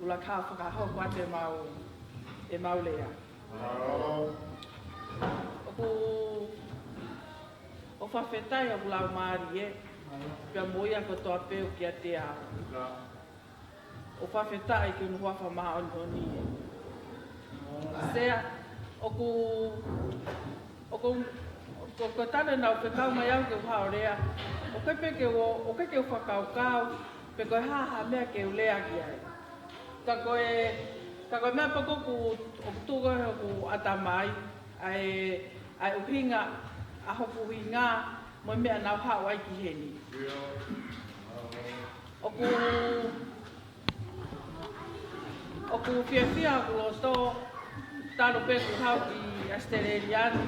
ula ka whakahoko ate e mau lea. O whawhetai o lau maari e, pia moia ko toa peo ki a te ao. O whawhetai ki unu huafa maha oni e. Sea, ko tane nau whekau mai au ke uha o rea, o ke ke whakaukau, pe koe haha mea ke ulea ki ai. Ka koe mea pako ku tūkoe ku atamai, ai uhinga, a hoku hinga, mo mea nau hao ai ki heni. O ku whiawhia ku loto, talo pe ku hau ki Australiani,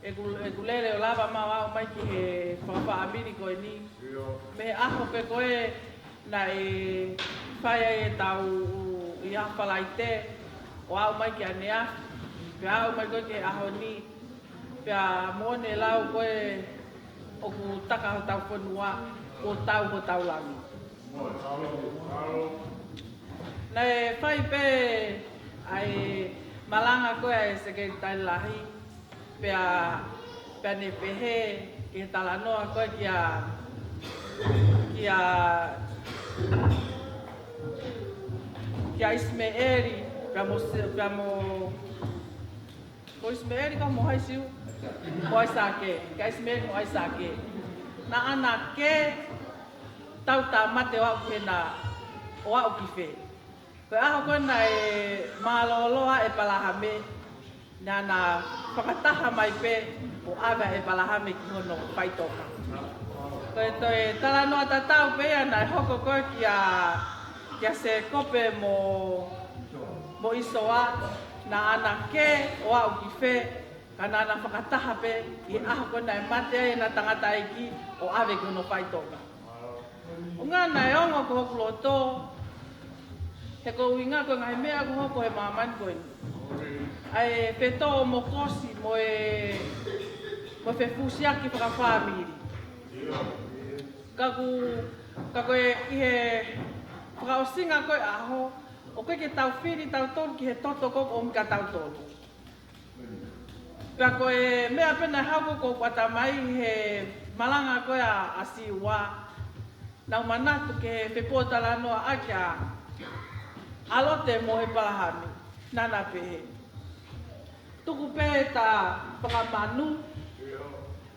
e ku lele o lava mau au mai ki he Famili koe ni. Me aho pe koe na e whaia e tau i hawhalai te, o au mai ki anea, pe au mai koe ke aho ni, pe a mone lau koe o ku taka ho tau whanua, o tau ho tau langi. Na e whai pe ai malanga koe e seke tai lahi, pe a ne pehe ki talanoa koe ki a Ismeeri, ko Ismeeri ka mo hai siu, mo ai sake, ka Ismeeri mo ai sake. Na ana ke tau ta mate wa kena o au ki fe. Ko aho kona e maloloa e palahame, na Fakataha mai pe o ava e palahame ki hono paitoka. Ko e toi talanoa tatau pe ana e hoko koe ki a se kope mo isoa, na ana ke o au ki fe, ka na Fakataha pe i aho kona e mate e na tangata iki o ave ki hono paitoka. O ngana e ongo ko hoku loto, he ko uinga ko ngai mea ko hoko he maman koe. Ai peto mo kosi mo fefusiaki para Famili. Ka koe i he whakaosinga koe aho, o koe ke tau whiri tau tolu ki he toto koko o mika tau tolu. Ka koe mea pena hauko ko patamai he malanga koe a Siolaa. Nau manatu ke whepotala noa akia alote mo he palahami, nana pehe. Tuku pe ta whakamanu,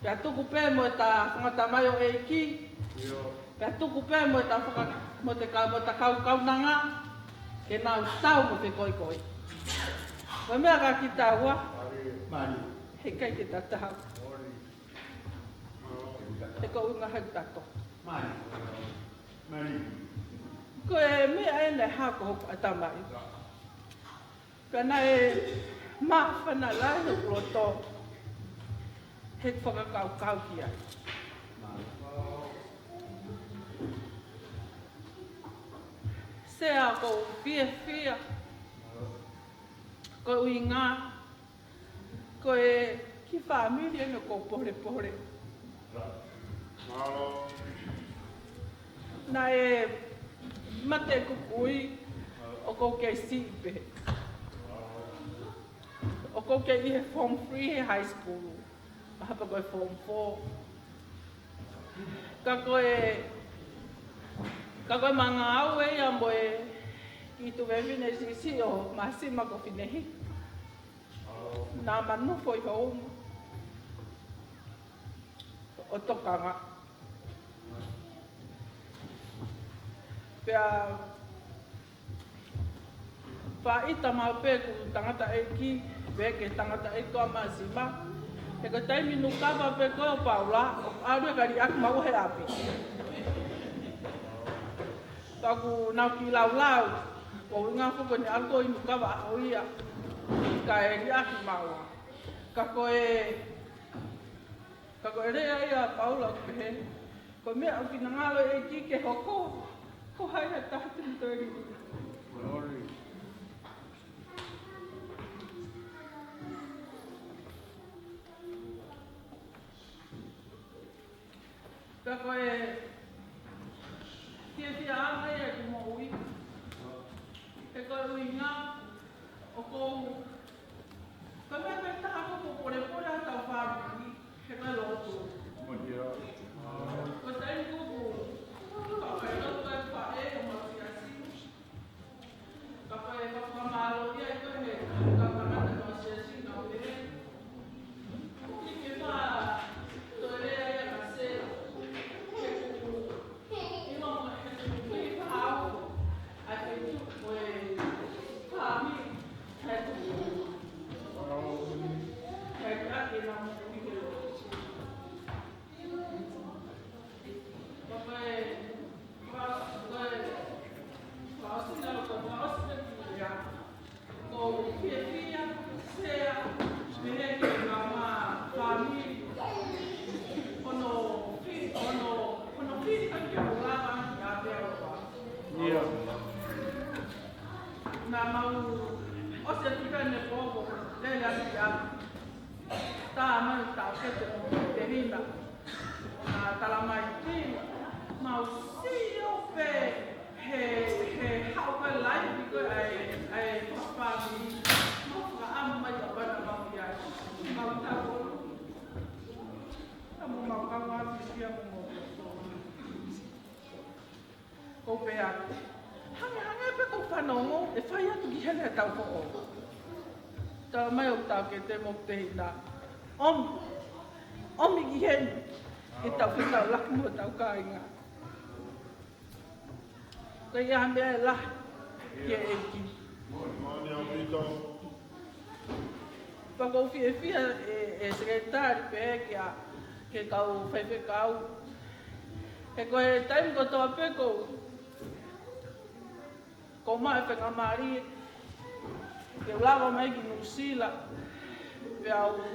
pia tuku pe mo ta whangatamai o eiki, pia tuku pe mo ta kaunanga, ke nau tau mo te koi koi. Wa mea ka ki taua, he kai ki ta tau. He ko unga hau tato. Ko e mea e nei hako hoku atamai. Kana e mawhana lai no loto, he whakakau ki ai. Sea ko whia, ko uinga, ko e ki Famili no ko pore. Na e mate kukui o ko ke sipe. O ko ke i he Form 3 high school. Mahapa koe Form 4. Ka koe manga au e ambo e ki tu vevine si o Masima ko Finehika. Na manufo i haumu. O tokanga. Pea whaita mau pe ku tangata eki, ke tangata eko a Masima. He ko taiminu Kava pe ko paula, o aru e kari aku mau he api. Taku nau ki lau, o inga fuko ni alko inu Kava a hoia, ka e ri aki maua. Ka koe rea ia paula kuhe, ko mea au ki ngalo eki ke hoko, ko hai ha tahtin tori. Ka koe tia anga ia ki mo ui.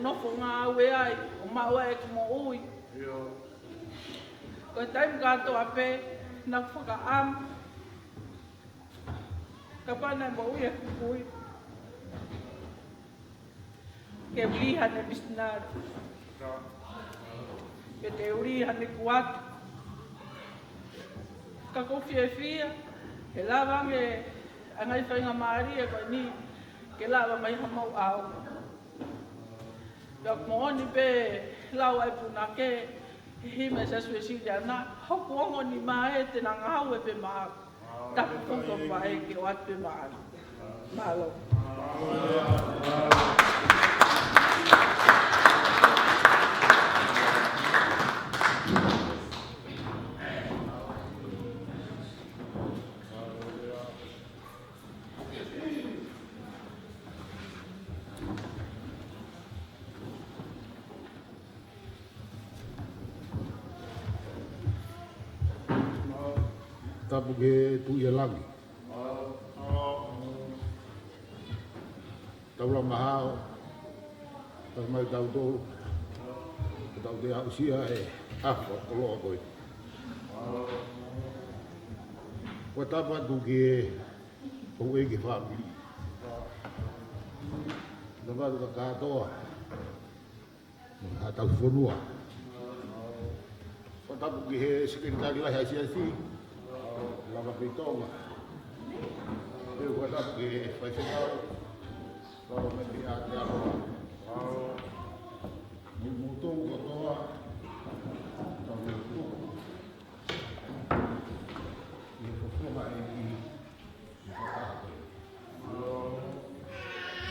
Nofo ngā aue ai, o maua e kumo ui. Ko taim kato ape, na whakaam. Ka pana mo ui e kukui. Ke uliha ne bisnara. Ke te uliha ne kuatu. Ka kofi e fia, ke lava me angai whainga maari e koe ni, ke lava mai hamau au. Pea kumohoni pe lau ai puna ke hime sa suesili ana, hoku ongo ni mae te na ngau e pe maa. Tapu pungo pae ke o atu pe maa. Malo. Tapu ke tu ia lagi. Tau la mahao. Tau mai tau tolu. Tau te Apasia e hapa o loa koe. Wa tapa tu ke o e ke Famili. Tapa tu ka katoa. Ha tau whanua. Wa tapu ke he sekretari lai haisia si. Lava Pitonga. Eu vou dar porque vai chegar o mediar de agora. O motor o toa. Então eu tô. E eu vou falar aí.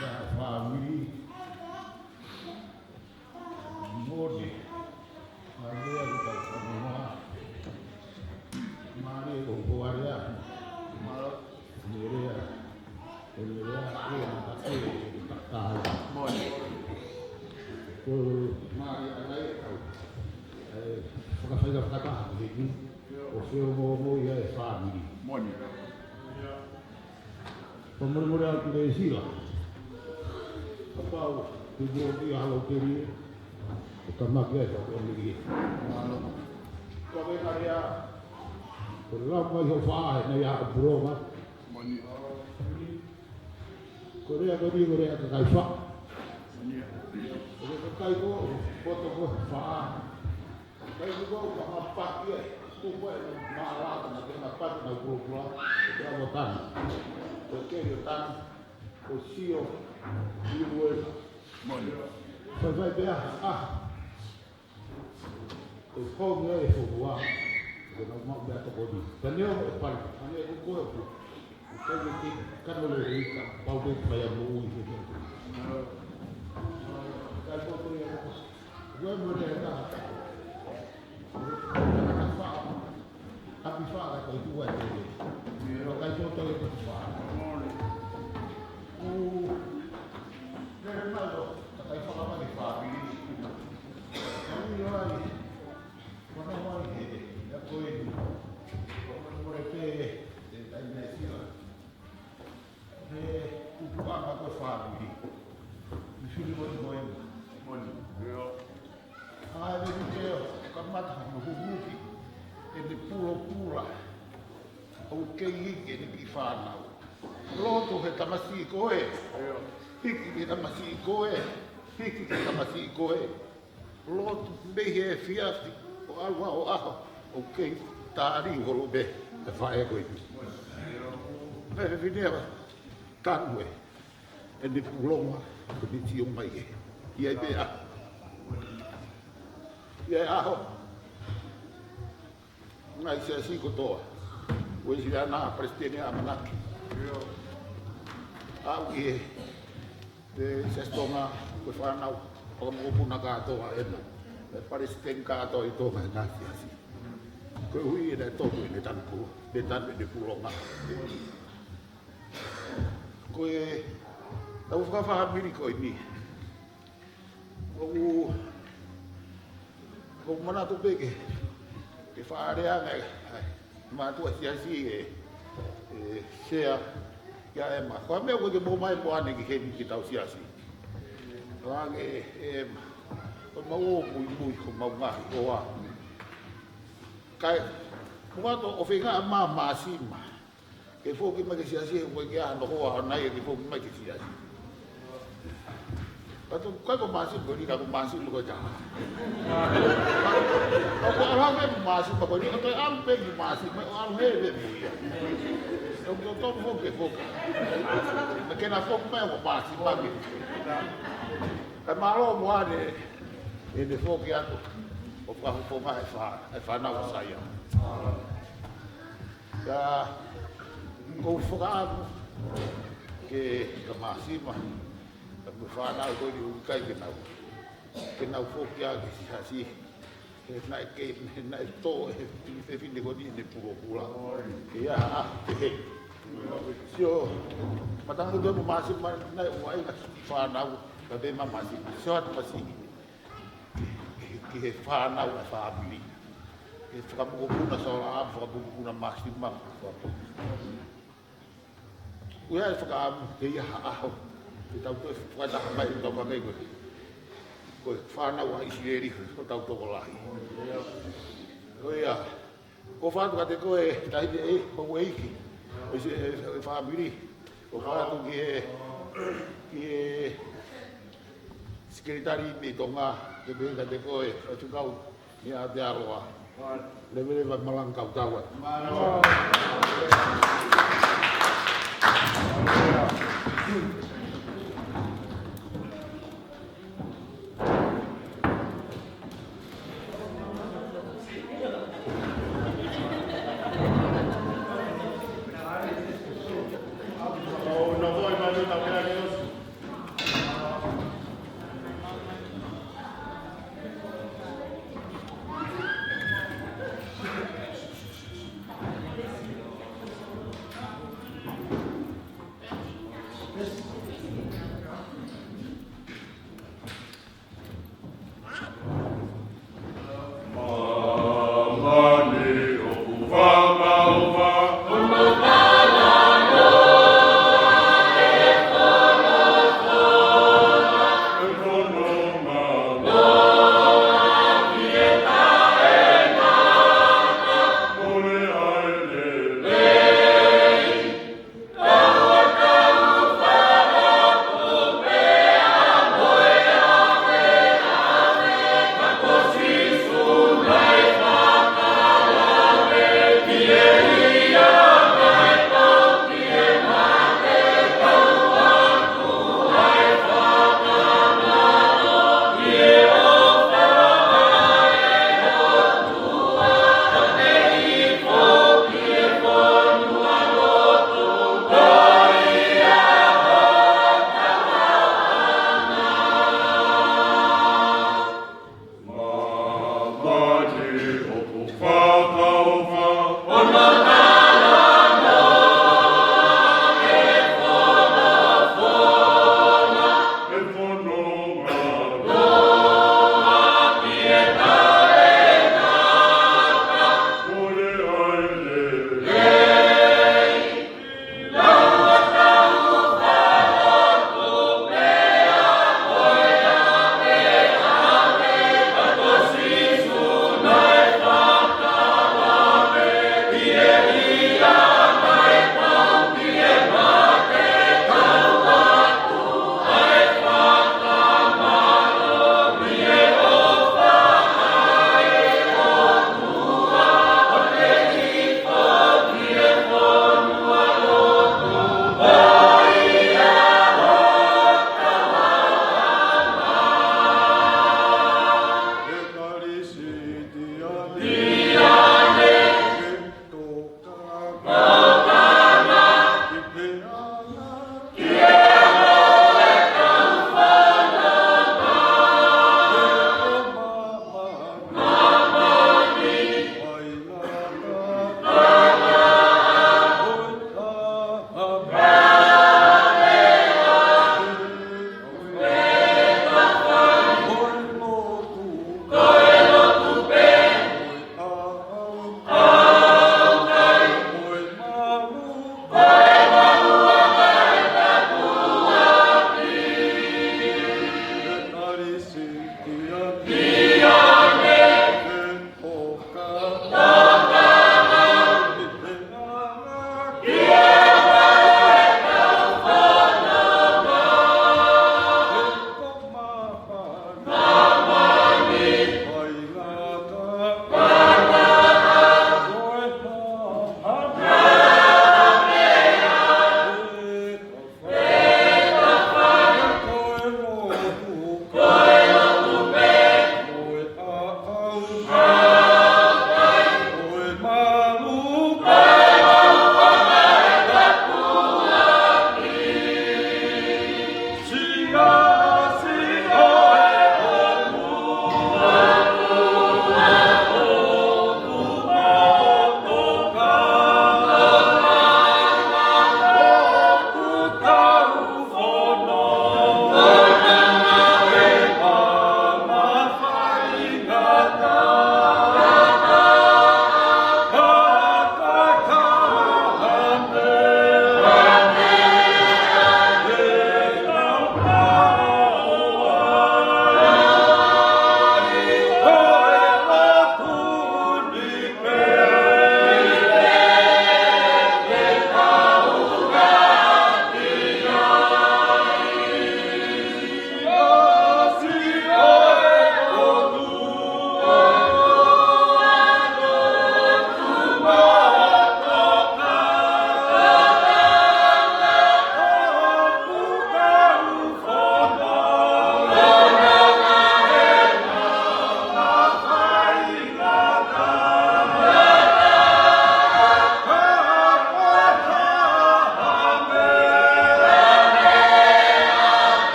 Da Famili. Morde. Maria do Tamanho. Mari ko kuwaria Monuia e na Fakatahataha ko mari anai ko Fakatahataha ki o Feofoofani e Famili Monuia ko Monuia ki Lesila apa tu dia halo kiri ko makia ko ni ko be area Korea mai ho fae na ya broma. Korea ko di Korea ka kai fa. Ko kai ko foto ko fa. Kai ko ka pa ki ko ko ma la na ke na pa na ko ko. Ko mo tan. Ko ke yo tan ko sio di wo. Ko vai be ko ko ne fo wa. Não vamos ver a bodi. Daniel é pai. Daniel é o corpo. O que ele tem, cada um é rico. Talvez vai a boa e tudo. Cada um tem a boa. Vai morrer na. A pifada que tu vai ter. Não vai ter outra pifada. O Fernando está falando de Famili. Famili vai. Quando vai. Foi, como eu falei, Famili. Fili mo em. Monuia. Ah, ele deu kamata no huki. Ele pula. O que ele que fala. Loto he tamasi koe. Hiki he tamasi koe. Hiki he tamasi koe. Loto behe fiasti. O alwa o aho. O que tari holo be. E fae koe. Ele vinha tanwe. Ele pulonga. Ele tio mai. Ia bea. Ia aho. Ngai se asi kotoa. Wei sila na prestene amanaki. Au e sestonga ko whanau o Mokopuna katoa ena. E prestene katoa I tonga e nasi asi. Ko hui e toku e tanpu, e tanpu e pulonga. Ko e tau whakawhahamiri ko I ni. Ko manatu peke. Ke whaareanga matua siasi e sea ya ema. Ko me ko ke mo mai poane ki hemi ki tau siasi. Range ko mau mui ko mau ngai o a. Kai muato o finga ma masima. Ke fo ki ma ke siasi ko ke ano ho nai ke fo ma ke siasi. Pato ko masima ko ni ka masima ko ja. Ako alam mo masima ko ni ko ang pe masima ang hebe mo ya. Yung totoo foke. Nakena foke pa yung masi pagi. Kamaro mo ane ene foke ato. O pa ko ma e fa na usaya. Ya ko foka ke kamasima. Ko fa na ko di kai ke na. Ke na foke ya ke si na ke na to e fin de godi de pula. Ya. Sio matang do mo masih na wai fa na ka be ma masih short masih ke fa na wa famili. E Fanga Mokopuna Siolaa Mokopuna Masima. Uya Fanga ke ya aho. Kita tu Fakatahataha mai to ka ngai ko fa na wa isiri ko tau to lahi. Uya ko fa ka te ko e tai e ko weiki. O Famili o fato que secretário de Tonga de Benga de Coe o Chukau ni a de Aroa le vai malangkau tawa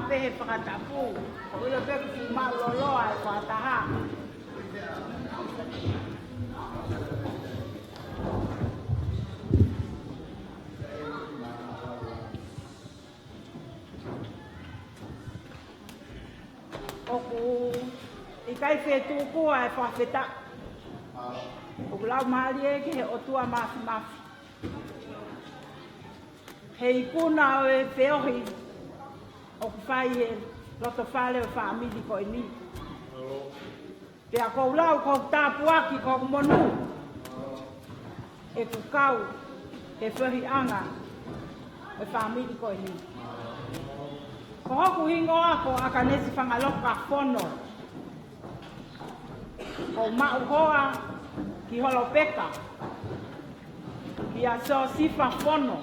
pehe Fakatapu, o ilo pehe ki mauloloa e Fakataha. Oku ikai whetūkua e whawheta. Oku lau maali e ki he otua mafi mafi. He ikuna o e Feohi. Oku whai e roto whale o Famili ko e ni. Pea kou lau kou tāpuaki kou monu. E ku kau e whahi anga o Famili ko e ni. Ko hoku hingo ako a ka nesi whangaloka whono. Ko mau hoa ki holo peka. Ki a so sifa whono.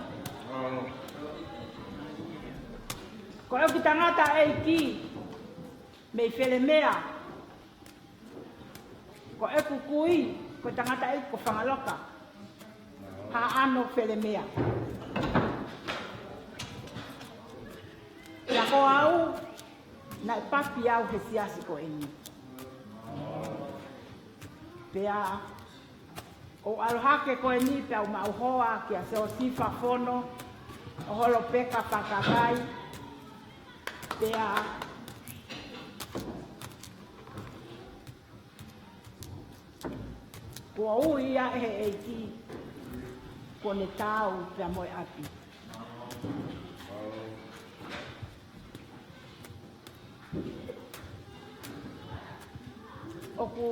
Ko e ki tangata e ki mei whele mea. Ko e kukui ko tangata e ko whangaloka. Ha ano whele mea. Ia ko au, na papi au he siasi ko e ni. Pea, o alohake ko e ni pea o mauhoa ki a seo sifa whono, o holo peka whakakai. Pea, kua ui a he eiti, ko ne tau pea moe api. ku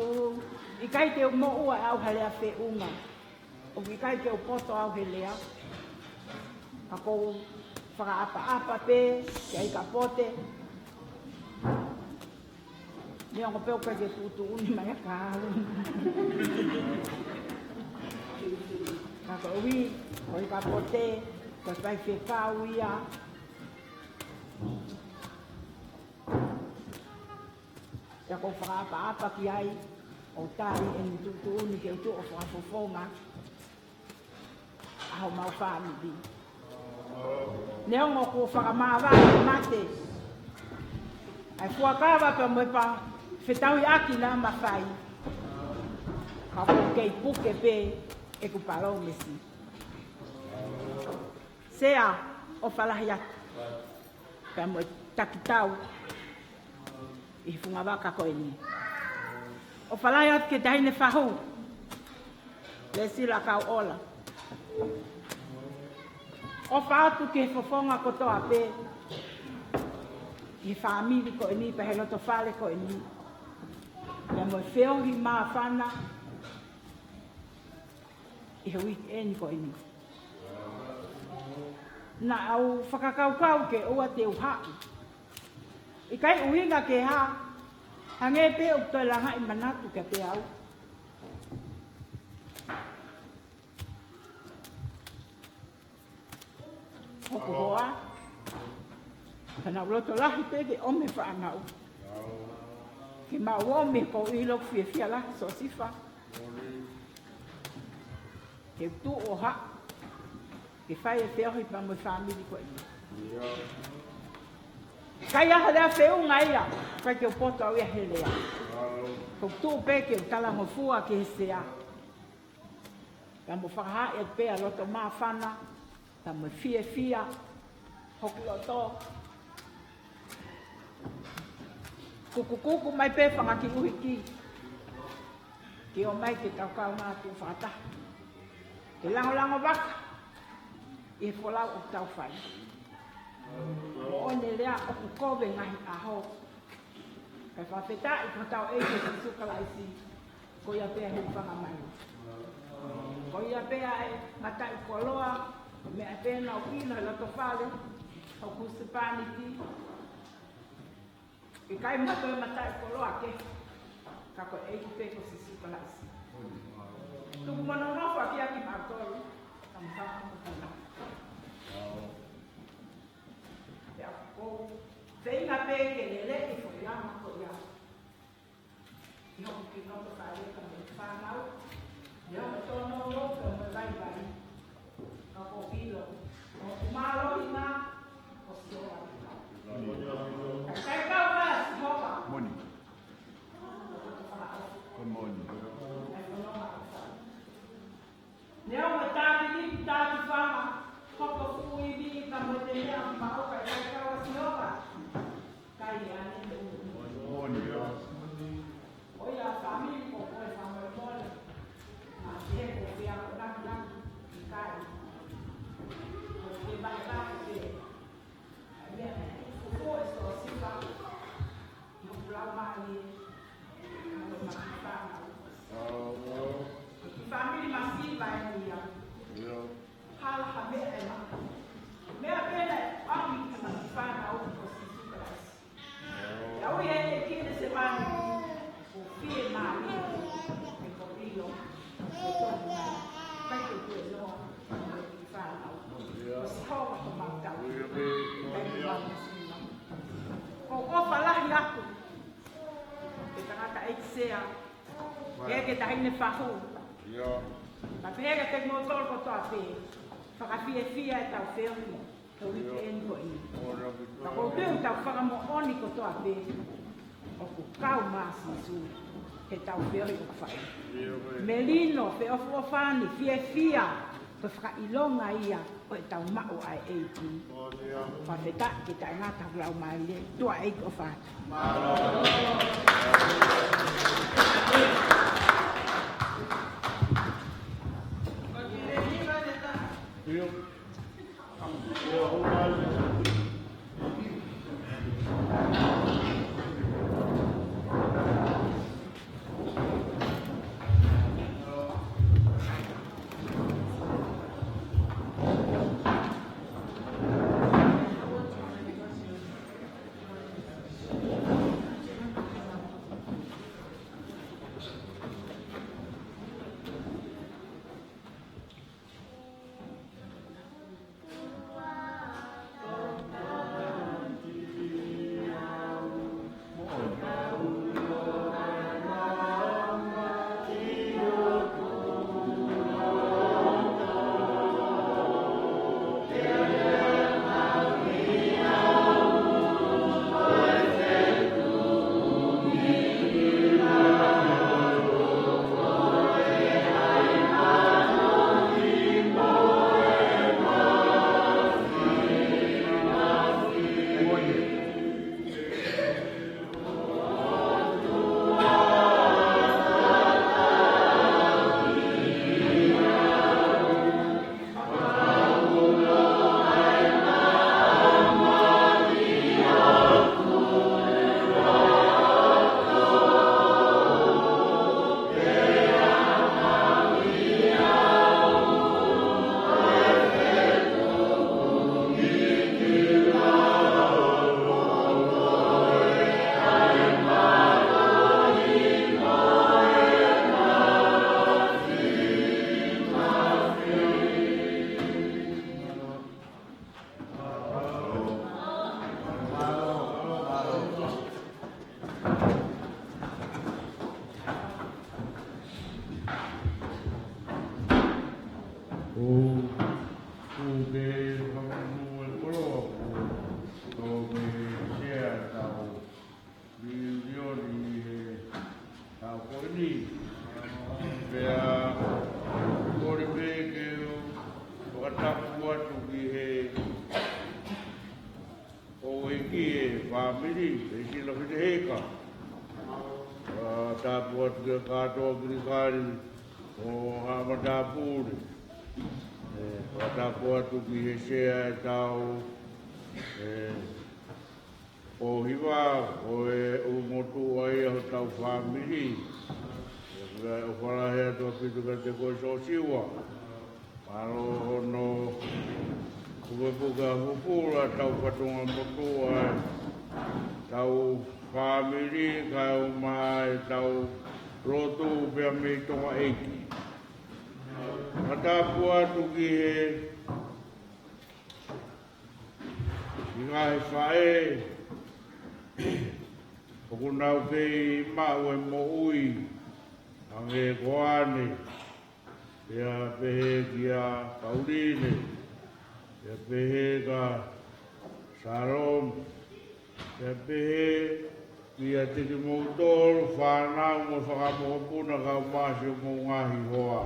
ikai te mo ua au halea fe unga. O ikai te poto au helea. Ako whakaapa pe, ke ai ka pote. Ni ako peo ka ke putu uni mai a kāru. Kako ui, o i ka pote, ka pai whi kāu ia. Ia ko whakaapa ki ai, o tāri e ni tutu uni ke utu o whakafofonga. Aho mau Famili. Neongo ko whakamāwai mate. Ai fuakawa pa mo pa whetaui aki na mawhai. Ka ko kei puke pe e ku parau mesi. Sea o whalahi atu. Pa mo takitau i funga waka koe ni. O whalahi atu ke tahine whahu. Lesila kau ola. O whaatu ke fofonga kotoa pe. I Famili ko ini, pa he loto whale ko ini. Ia mo Feohi maa whana. I he weekend ko ini. Na au whakakaukau ke ua te uhaku. I kai uhinga ke ha. Hange pe o toi langa i manatu ke pe au. Hoko hoa. Kana uloto lahi pe ke ome whaangau. Ke mauome ko ilo fia lahi so sifa. Ke tu o ha. Ke whai e Feohi pa mo Famili ko ini. Kai aha lea whiunga ia. Kai ke o poto au ia he lea. Ko tu pe ke o talango fua ke he sea. Ka mo whakaha e pe a loto maa whana. Ka mo fia. Hoku loto. Kuku mai pe whangaki uhi ki. Ki o mai ke kaukau ngā tu Fakatahataha. Ke lango waka. I wholau o tau whai. O one lea o kukowe ngahi aho. Kai whawheta i kotau eike si Siolaa Lesila. Ko ia pēa he whanga mai. Ko ia pēa e matai koloa. Mea pēa nau kino e loto whale. O kusipani ki. Ke kai mato e matai koloa ke. Kako eike pēko si Siolaa Lesila. Tuku mono nofo a kia ki mātoru. Fanga Mokopuna. Whainga pēke le le i whainga ko ia. I hoku ki noto whaere ka me whanau. I hoku tono roka me vai. Ka ko ilo. O kumaro i ngā o Siolaa. Kai kau ka Sihova. Moni. Moni. Neo me tāpiti tāti whanga. Hoko fui vi ka mo te mea maoka kai kau Sihova. Kai ane te Monuia. Oia Famili ko koe whamoi. Nā te ko whia ko naki i kai. Ko te mai kāke te. Mea ko e so sifa. I ko pulau mahi. Ko mahi whanga. Famili Masima e nia. Hala ha mea e maka. Mea pēne api ki mahi whanga au ko si Siolaa Lesila. Ia ui e kine se mani o fie mani e ko ilo e tonu mai. Kai te tue noa e ki whanga au. O Sihova ko mautau. Kai te mani Masima. Ko ofa lahi aku. Ke tangata e sea. Ke tahine whahu. Ma pēga te ngotoro ko toa pē. Whakawhia e tau Feohi. Ka weekend ko i. Ka ko teu tau whakamooni ko toa pē. O ku kau māsi su. Ke tau Feohi o whai. Melino, Feofoofani, Fia. Ko whakailonga ia. O e tau mao ai eiti. Whawheta ke tai ngata hulau mai le. Tua eik o whata. Famili, Lesila Finehika. Tapuat ke kato kiri o Hamadapuri. Tapuat tu ki hesea tau o hiwa o umotu ai o tau Famili. O whalahea tua pitu ka te koe so siwa. Paro hono kuwepuka hupura tau patunga motua tau Famili kai mai tau rotu pia me tonga eiki. Matapua tuki he ingai whae okunau kei mau e mo ui ange koane pia pehe kia Pauline pia pehe ka Sarom pia pehe kia tiki moutoro whanau mo Fanga Mokopuna ka umasio mo ngahi hoa.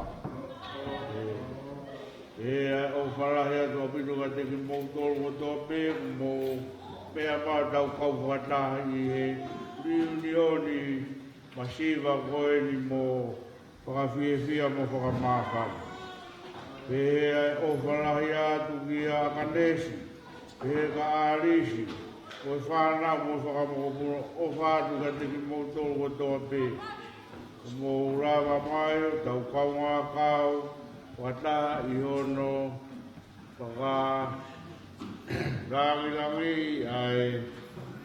O whalahea tua pito ka tiki moutoro mo toa pe mo pea maa tau kau Fakatahataha i he Réunion Masima koe ni mo whakafiefia mo whakamāwhani. Pea o whalahea tu ki a Kanesi, pea ka Arisi, o whanau mo Fanga Mokopuna, o whātu ka tiki moutoro ko toa pe. Mo urawa mai, tau kaunga kau, wata i hono, whaka rangi ai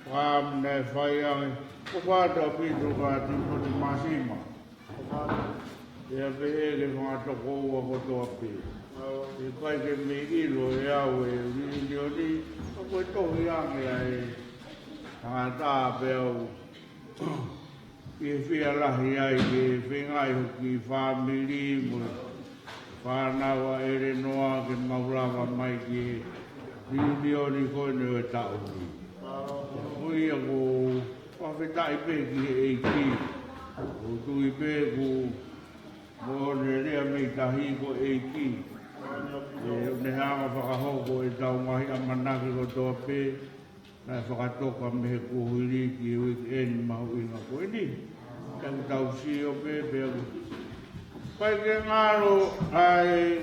wham nei whaiangi, o whātu a pito ka Timote Masima. Ea pehe ke whangatoko ua ko toa pe. E kai ke me ilo e au e Réunion, o koe tohi ange ai tangata pe au. Ke whia lahi ai ke whengai hoki Famili mo whānawa ere noa ke maurawa mai ke Réunion koe neo e tau ni. Hui a ko whawhetai pe ki he eiki. O tui pe ko mo ne rea mei tahi ko eiki. E ne hanga whakahoko e tau mahi a manaki ko toa pe. Nai whakatoka me he kuhiri ki weekend mahu inga koe ni. Tau tau si o pe pe aku. Pai ke ngaro ai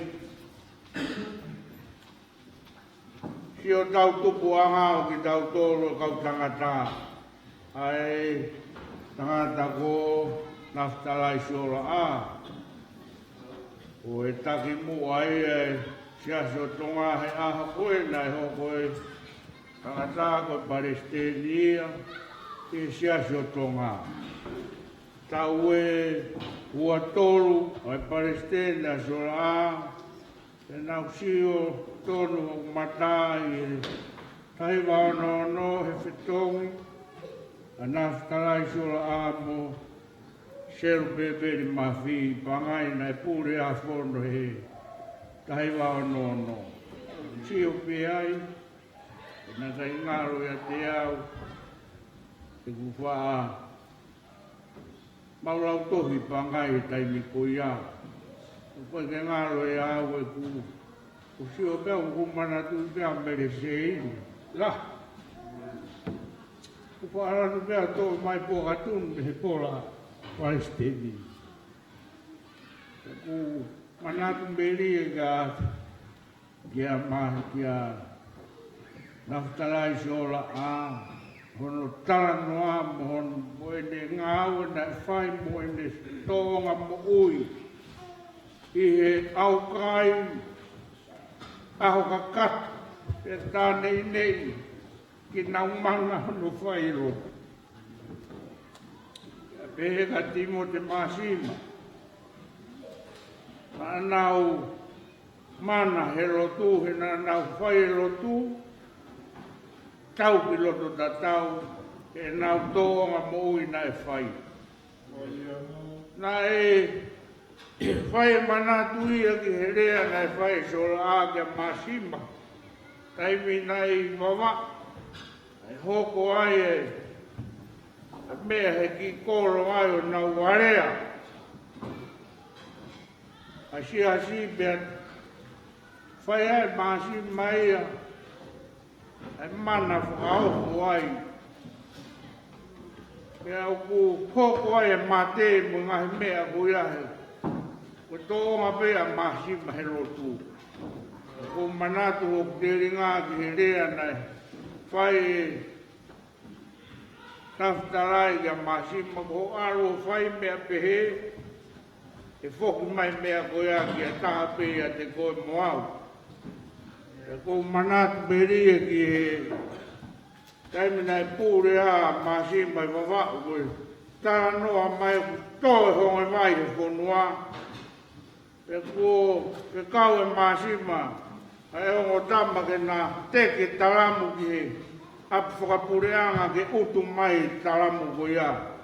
si o tau tupu anga o ki tau toro kau tangata. Ai tangata ko Nafetalai Siolaa. O e taki mu ai e siaso tonga he aha koe nai ho koe. Tangata koe Palestinian e siaso tonga. Tau e ua toru ai Palestina Siolaa. E nau sio tonu o matai e taiwa no he whitongi. A Nafetalai Siolaa mo seru pepe ni mawhi pangai nai pūre a whono he taiwa no. Sio pe ai, e na kai ngaro ia te au, e kuwhaa maurau tohi pangai e taimi koia. Koe ke ngaro e au e ku sio pe au kumana tu pe a mere seini. La! Kuwhaa tu pe a to mai poka tunu he pola Palestini. Ku manatu mberi e ka kia mahi kia Nafetalai Siolaa. Hono tala noa mo hono moene ngāua na whai moene tonga mo ui. I he au kai, aho kakata, e tānei nei, ki naumanga hono whai ro. Pehe ka Timote Masima. Nau mana he rotu, he nau whai rotu. Tau ki loto ta tau, e nau tōnga mo ui na e whai. Na e whai manatu ia ki he rea na e whai Siolaa kia Masima. Taimi na i wawa, e hoko ai e mea he ki koro ai o nau warea. Asia pia whai ai Masima ia. E mana whakaohu ai, Pea ku poko ai mate mga mea kuya he. Ko to ma pea Masima he lotu. Ko manatu o teringa ki rea nai. Fai Nafetalai Masima ko aro fai mea pehe. E foki mai mea kuya ki a taha pea te koe moau. Ko manatu beria ki he. Taimina e pūrea Masima i wawau koe. Tara noa mai toe honge mai he whonua. E ko ke kau e Masima. Ai ongo tama ke na teke taramu ki he. Apu whakapureanga ke utu mai taramu ko ia.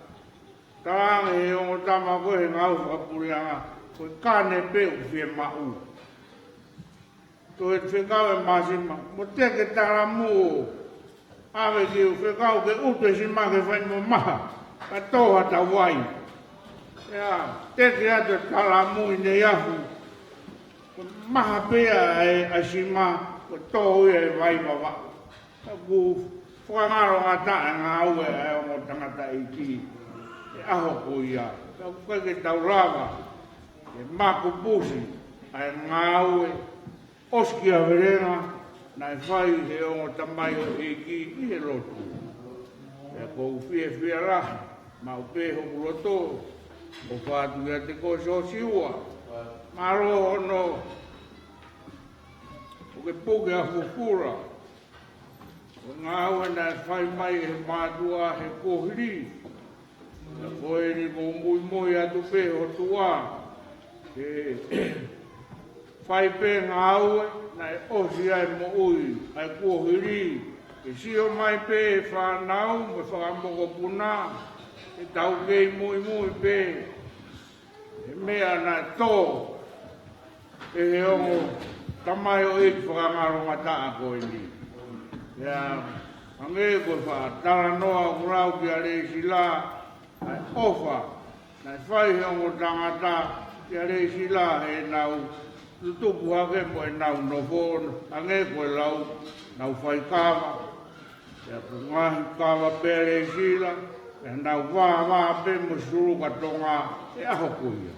Taranga he ongo tama koe he ngau whakapureanga. Koe kane peu whie mau. Toi whekau e Masima. Mo teke taramu o. Awe ki u whekau ke utu e si make whai mo maha. Ka toha ta wai. Teke ato taramu i ne ahu. Maha pea e asima ko tohu e vai mawa. Ku whakangaro ngata e ngā ue e o mo tangata i ki. E aho ko ia. Ka kake tau rawa. E mako pusi. E ngā ue. Oski a verenga. Na e whai he o mo tamai o i ki i he lotu. E ko whie rahi. Ma o peho kuroto. O whātu ia te ko so siua. Maro ono o ke puke a fukura. O ngā wana e whai mai he mātua he kohiri. E koe ni ko mui atu peho tua. E whai pe ngā ue na e osi ai mo ui ai kohiri. E sio mai pe e whanau me Fanga Mokopuna. E tau kei mui pe. E mea na tō. E he ongo tamai o eki whakangaro ngata koe ni. Ia, ange koe wha tara noa kurau ki a Lesila ai ofa. Na whai he ongo tangata ki a Lesila he nau tutupu hake mo e nau nofo. Ange koe lau nau whai kava. Ia ko ngahi kava pe Lesila. E nau wā pe mo suru katonga e aho koe.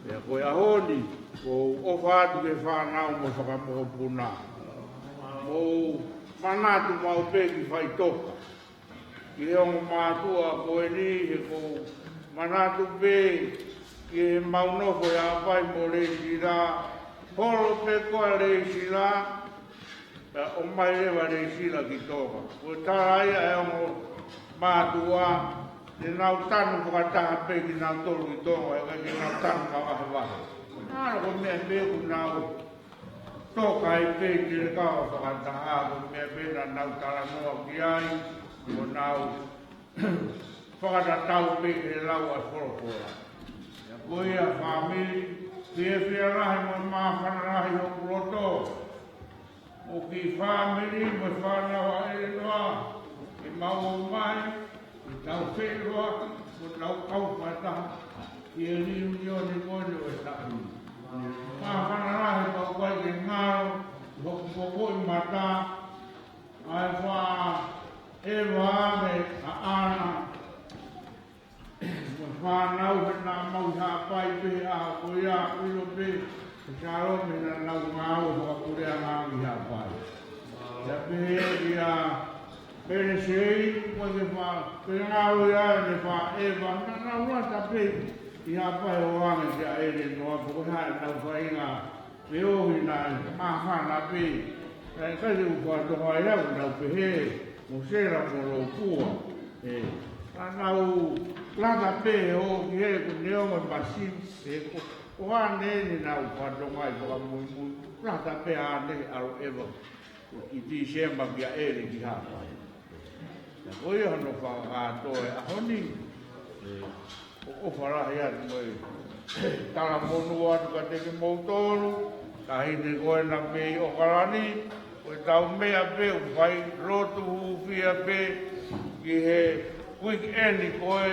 Ia koe ahoni. Ko ofa atu ke whanau mo Fanga Mokopuna. Mo manatu mau peki whai toka. Ki he ongo mātua koe ni he ko manatu pe ki he mau nofo e awhai mo Lesila. Horo pe koa Lesila. O mai rewa Lesila ki toka. Ko tarai e ongo mātua. Te nau tanu whakataha pe ki nau tolu ki toka. E ki nau tanu ka wahe wahe. Nāra ko mea meku nau toka i pe ki le kawa Fakatahataha ko mea pena nau tala noa ki ai ko nau whakatatau pe ki le lau a wholokora. Ia ko ia Famili whia rahi mo mawhana rahi o kuroto. O ki Famili mo whanau a noa i mau mai i tau whenua ko nau kaupataha i e Réunion ni Monuia e tahi. Mawhana rahi pau kai ke ngaro, hoku poko i mata, ai wha e wāme a ana. Whanau he nā mau hāpai pe a koe a uilo pe, e kāromi na nau ngāo whakapurea ngāngi hāpai. Ia pehe i a pere sei, koe ke wha, pe ngāo i a ne wha e wha, na nau rata pe, I hapai o ane te aere noa poko hae nau whainga me ohi na mahana pe. Kai kai ukua tonga e au nau pehe mo sera mo lo kua. Nau lata pe o ki he ku neonga masim o ane ni nau ukua tonga e waka mui mui. Lata pe ane aro ewa ki ti semba ki aere ki hapai. Koi hano whakatoe ahoni. O wharahi atu mai. Tala monu atu ka teke moutonu. Ka hine koe na mei o karani. Koe tau mea pe o whai rotu hufia pe. Ki he weekendi koe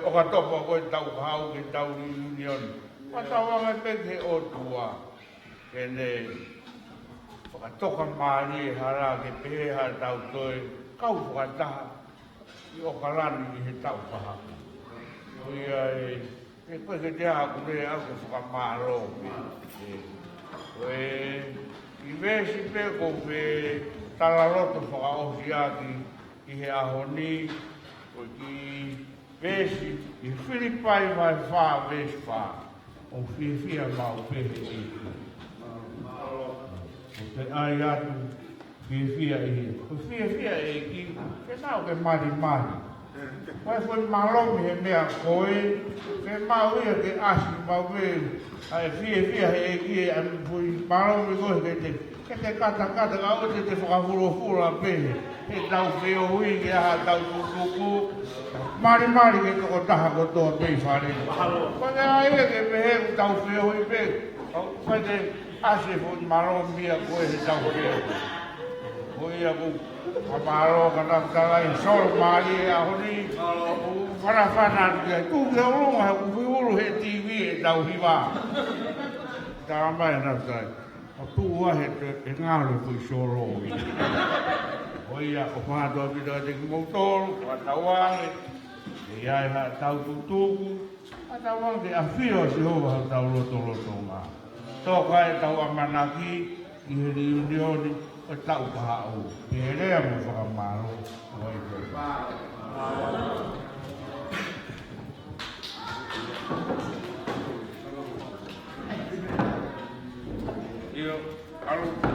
o katopa koe tau hau ki tau Réunion. Patawanga pe ke o tua. Kene whakatoka maari hara ke pehe ha tau toi. Kau whakataha. i o kalani i he tau paha. Ia e koe ke te aha kure au ke whakamaro. I vesi pe ko pe talaroto whakaosi aki i he ahoni, ko ki vesi i whiripai vai wha vesi wha. O whiwhia mau pehe i. O te ai atu whiwhia i he. Ko whiwhia e ki, ke nao ke mari mari. Koe malomi he mea koe, ke mau ia ke asi mau pe, ai whiwhia he ki e pui malomi koe ke te kata ka o te whakafurofura pehe. He tau wheo hui ke aha tau tutuku. Mari ke toko taha ko toa pei whare. Koe ke aia ke pehe ku tau wheo hui pe. Koe te ase fo malomi ia koe he tau wheo. Koe ia ku Amaro ka Nafetalai Siolaa Lesila honi whanawhana kia tūkia urunga he uwhiuru he TV e tau hiwa. Tā mai Nafetalai. O tūua he ngāre pui soro i. O ia o whātua pita te ki motoru, o tauange, e iai ha tau tutuku, a tauange a whio Sihova ha tau roto ngā. Tōka e tau amanaki i he Réunion o tau paha o. E rea mo whakamaro. O i koe. Io, allora.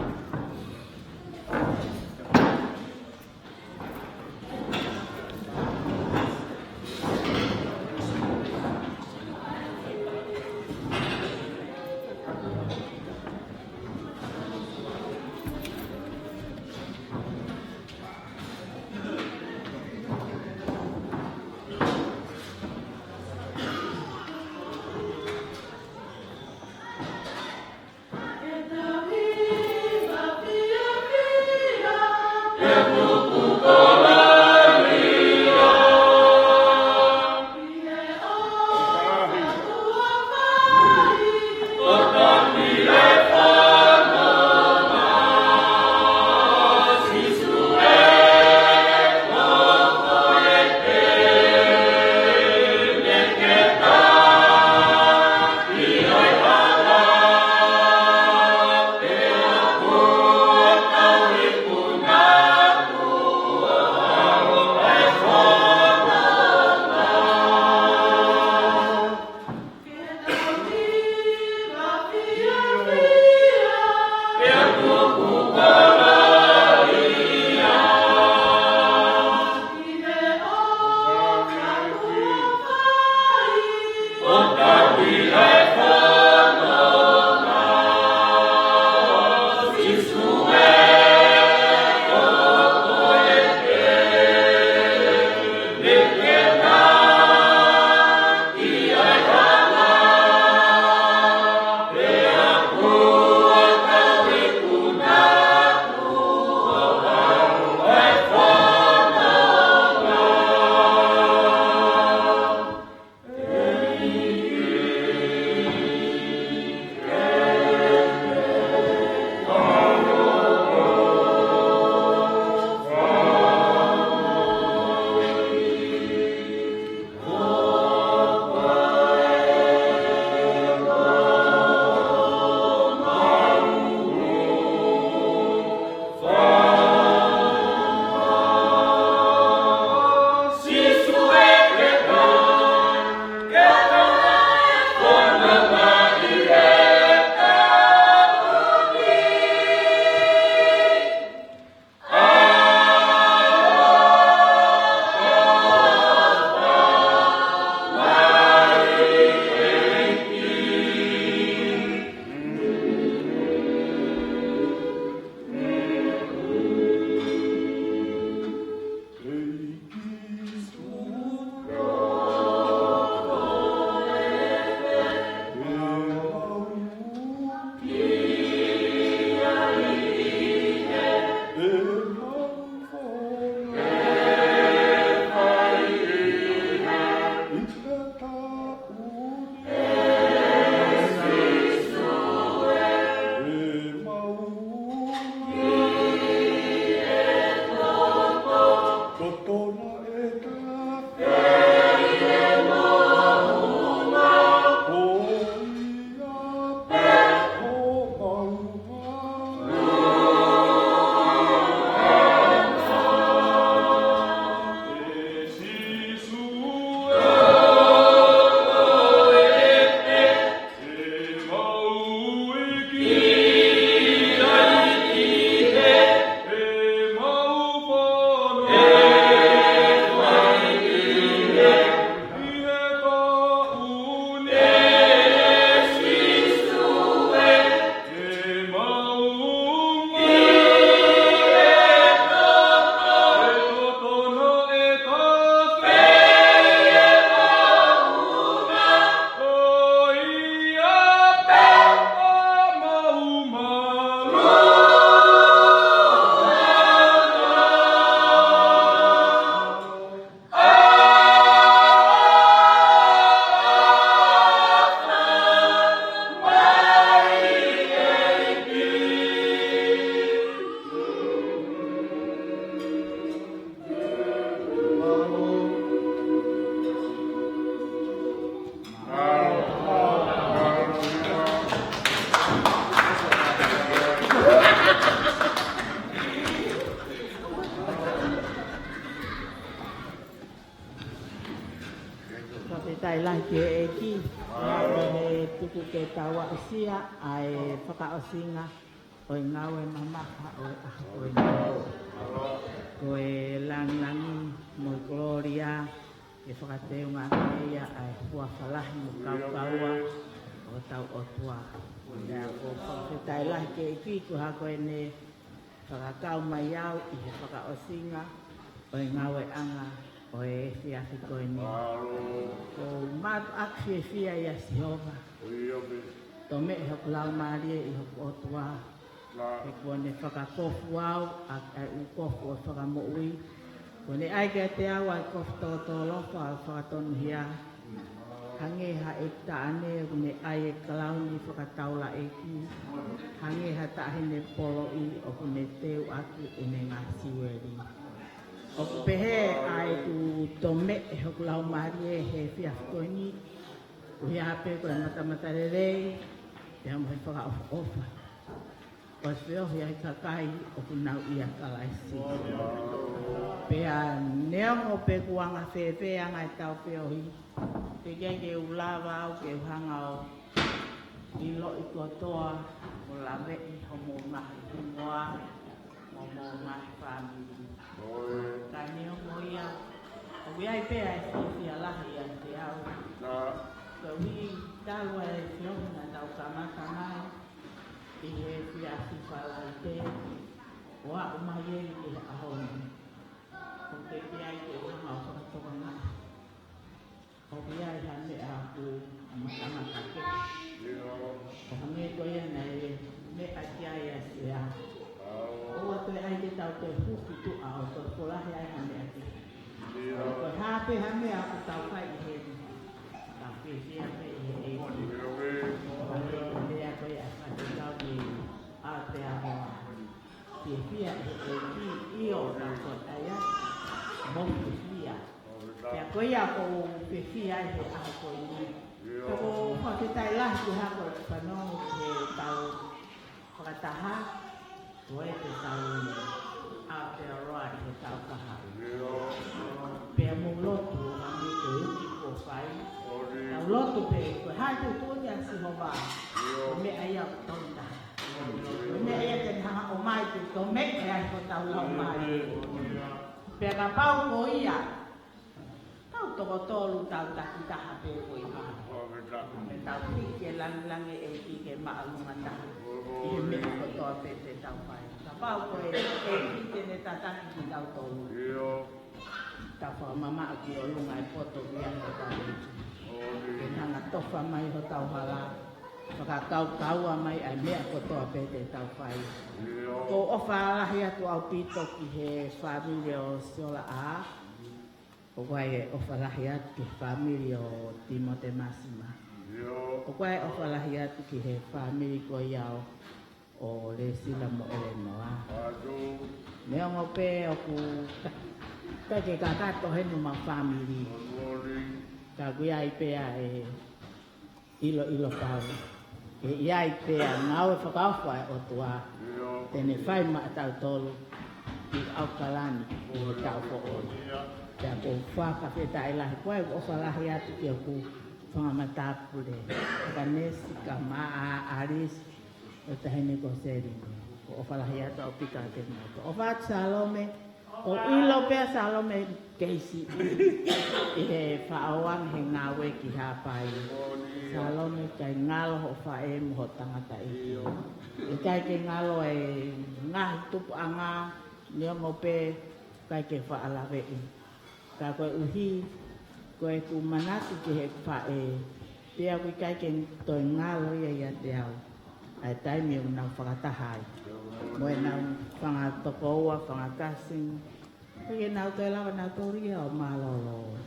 tai lai ke e ki. Ngawe tuku ke tawa isia ai whakaosinga. Oi ngawe mamaka oi ngawe. Koe langi mo gloria. E whakateo ngā keia ai hua whalahi mo kaukaua. O tau o tua. Nea ko whakatai lai ke e ki ku hako e ne whakakau mai au i he whakaosinga. Oi ngawe anga. O e whiawhi koe ni. Ko matu akhi e whia ia Sihova. Tō me e hoku lau maarie i hoku otua. E kua ne whakakofu au, ai u kofu o whakamoui. Ko ne aike te au ai kofu tō lofa au whakatonu hia. Hangeha e taane o ne ai e kalauni whakataula e ki. Hangeha tahine polo i o ne teu aki e ne ngā siweri. O pehe ai tu tome e hoku lau marie he whiawhikoini. Ku hea ape ko e matamata rerei, te amo he whaka ofa. Ko e whio hea i kakai o ku nau ia kalaisi. Pea neongo pe kuanga whewhea ngai tau whiohi. Te kei ke ulawa au ke uhanga o ilo i kotoa o la vei homo mahi kungoa homo mahi Famili. Kai neo moia o wiai pea e whiwhia lahi a te au. Ko hui talo e whiohina tau kamata mai i he whiahi whalai te o a umai e i he ahoni. Ko te wiai te uhanga o whakatoka mai. O wiai hane a ku a matamata ke. O hange koe nei me a kiai a se a. Oa toi ai te tau toi huku tu a o toi kolahe ai hane ake. Toi hape hane a ku tau kai i he. Tau whiwhia pe i he e. O hange ko lea koe a whate tau ki a te ahoa. Whiwhia e ki i o tau koe ai a. Mou whiwhia. Pea koe a ko whiwhia i he aho koe ni. Ko whaketai lahi ki hako whanongo ki he tau Fakatahataha. Koe te tau Aotearoa i he tau kaha. Pea mō lotu o mami te uki ko whai. Tau lotu pe koe hai te tōni a Sihova. Me ai au tonta. Me ai a te hanga o mai te tō me e ai ko tau lau mai. Pea ka pau ko ia. Tau toko tōlu tau takitaha pe ko i maha. Me tau ki langi e ki ke maalunga taha. I he me ko toa pe te tau whai. Ka pau ko e ki tene tataki ki tau tōlu. Ka wha mama ki o lunga e poto ki anga tau eki. Ke hanga tofa mai ho tau hala. Whakakau kaua mai ai mea ko toa pe te tau whai. Ko ofa alahi atu au pito ki he Famili o Siolaa. O koe e ofa lahi atu ki Famili o Timote Masima. O koe ofa lahi atu ki he Famili ko iau o Lesila mo Réunion. Neongo pe o ku ke kakato henu ma Famili. Ka kuiai pea e ilo pau. E iai pea ngau e whakawha e o tua. Tene whai ma tau tolu i au kalani i he tau po oi. Pea ko whaka whetai lahi koe o whalahi atu ki o ku whangamatapule. Ka nesi, ka maa, aris, o tahene ko seri. Ko o whalahi atu au pika te moto. O whaat Salome, o ilo pea Salome keisi. I he whaawang he ngawe ki hapai. Salome kai ngalo ho whae mo ho tangata i. I kai ke ngalo e ngahi tupu anga, niongo pe kai ke whaalawe i. Ka koe uhi, koe ku manatu ki he whae. Pea kui kai ke toi ngalo ia te au. Ai taimi o nau whakatahai. Moe nau whangatokoua, whangatasing. Koe nau toi lawa nau toria o malolo.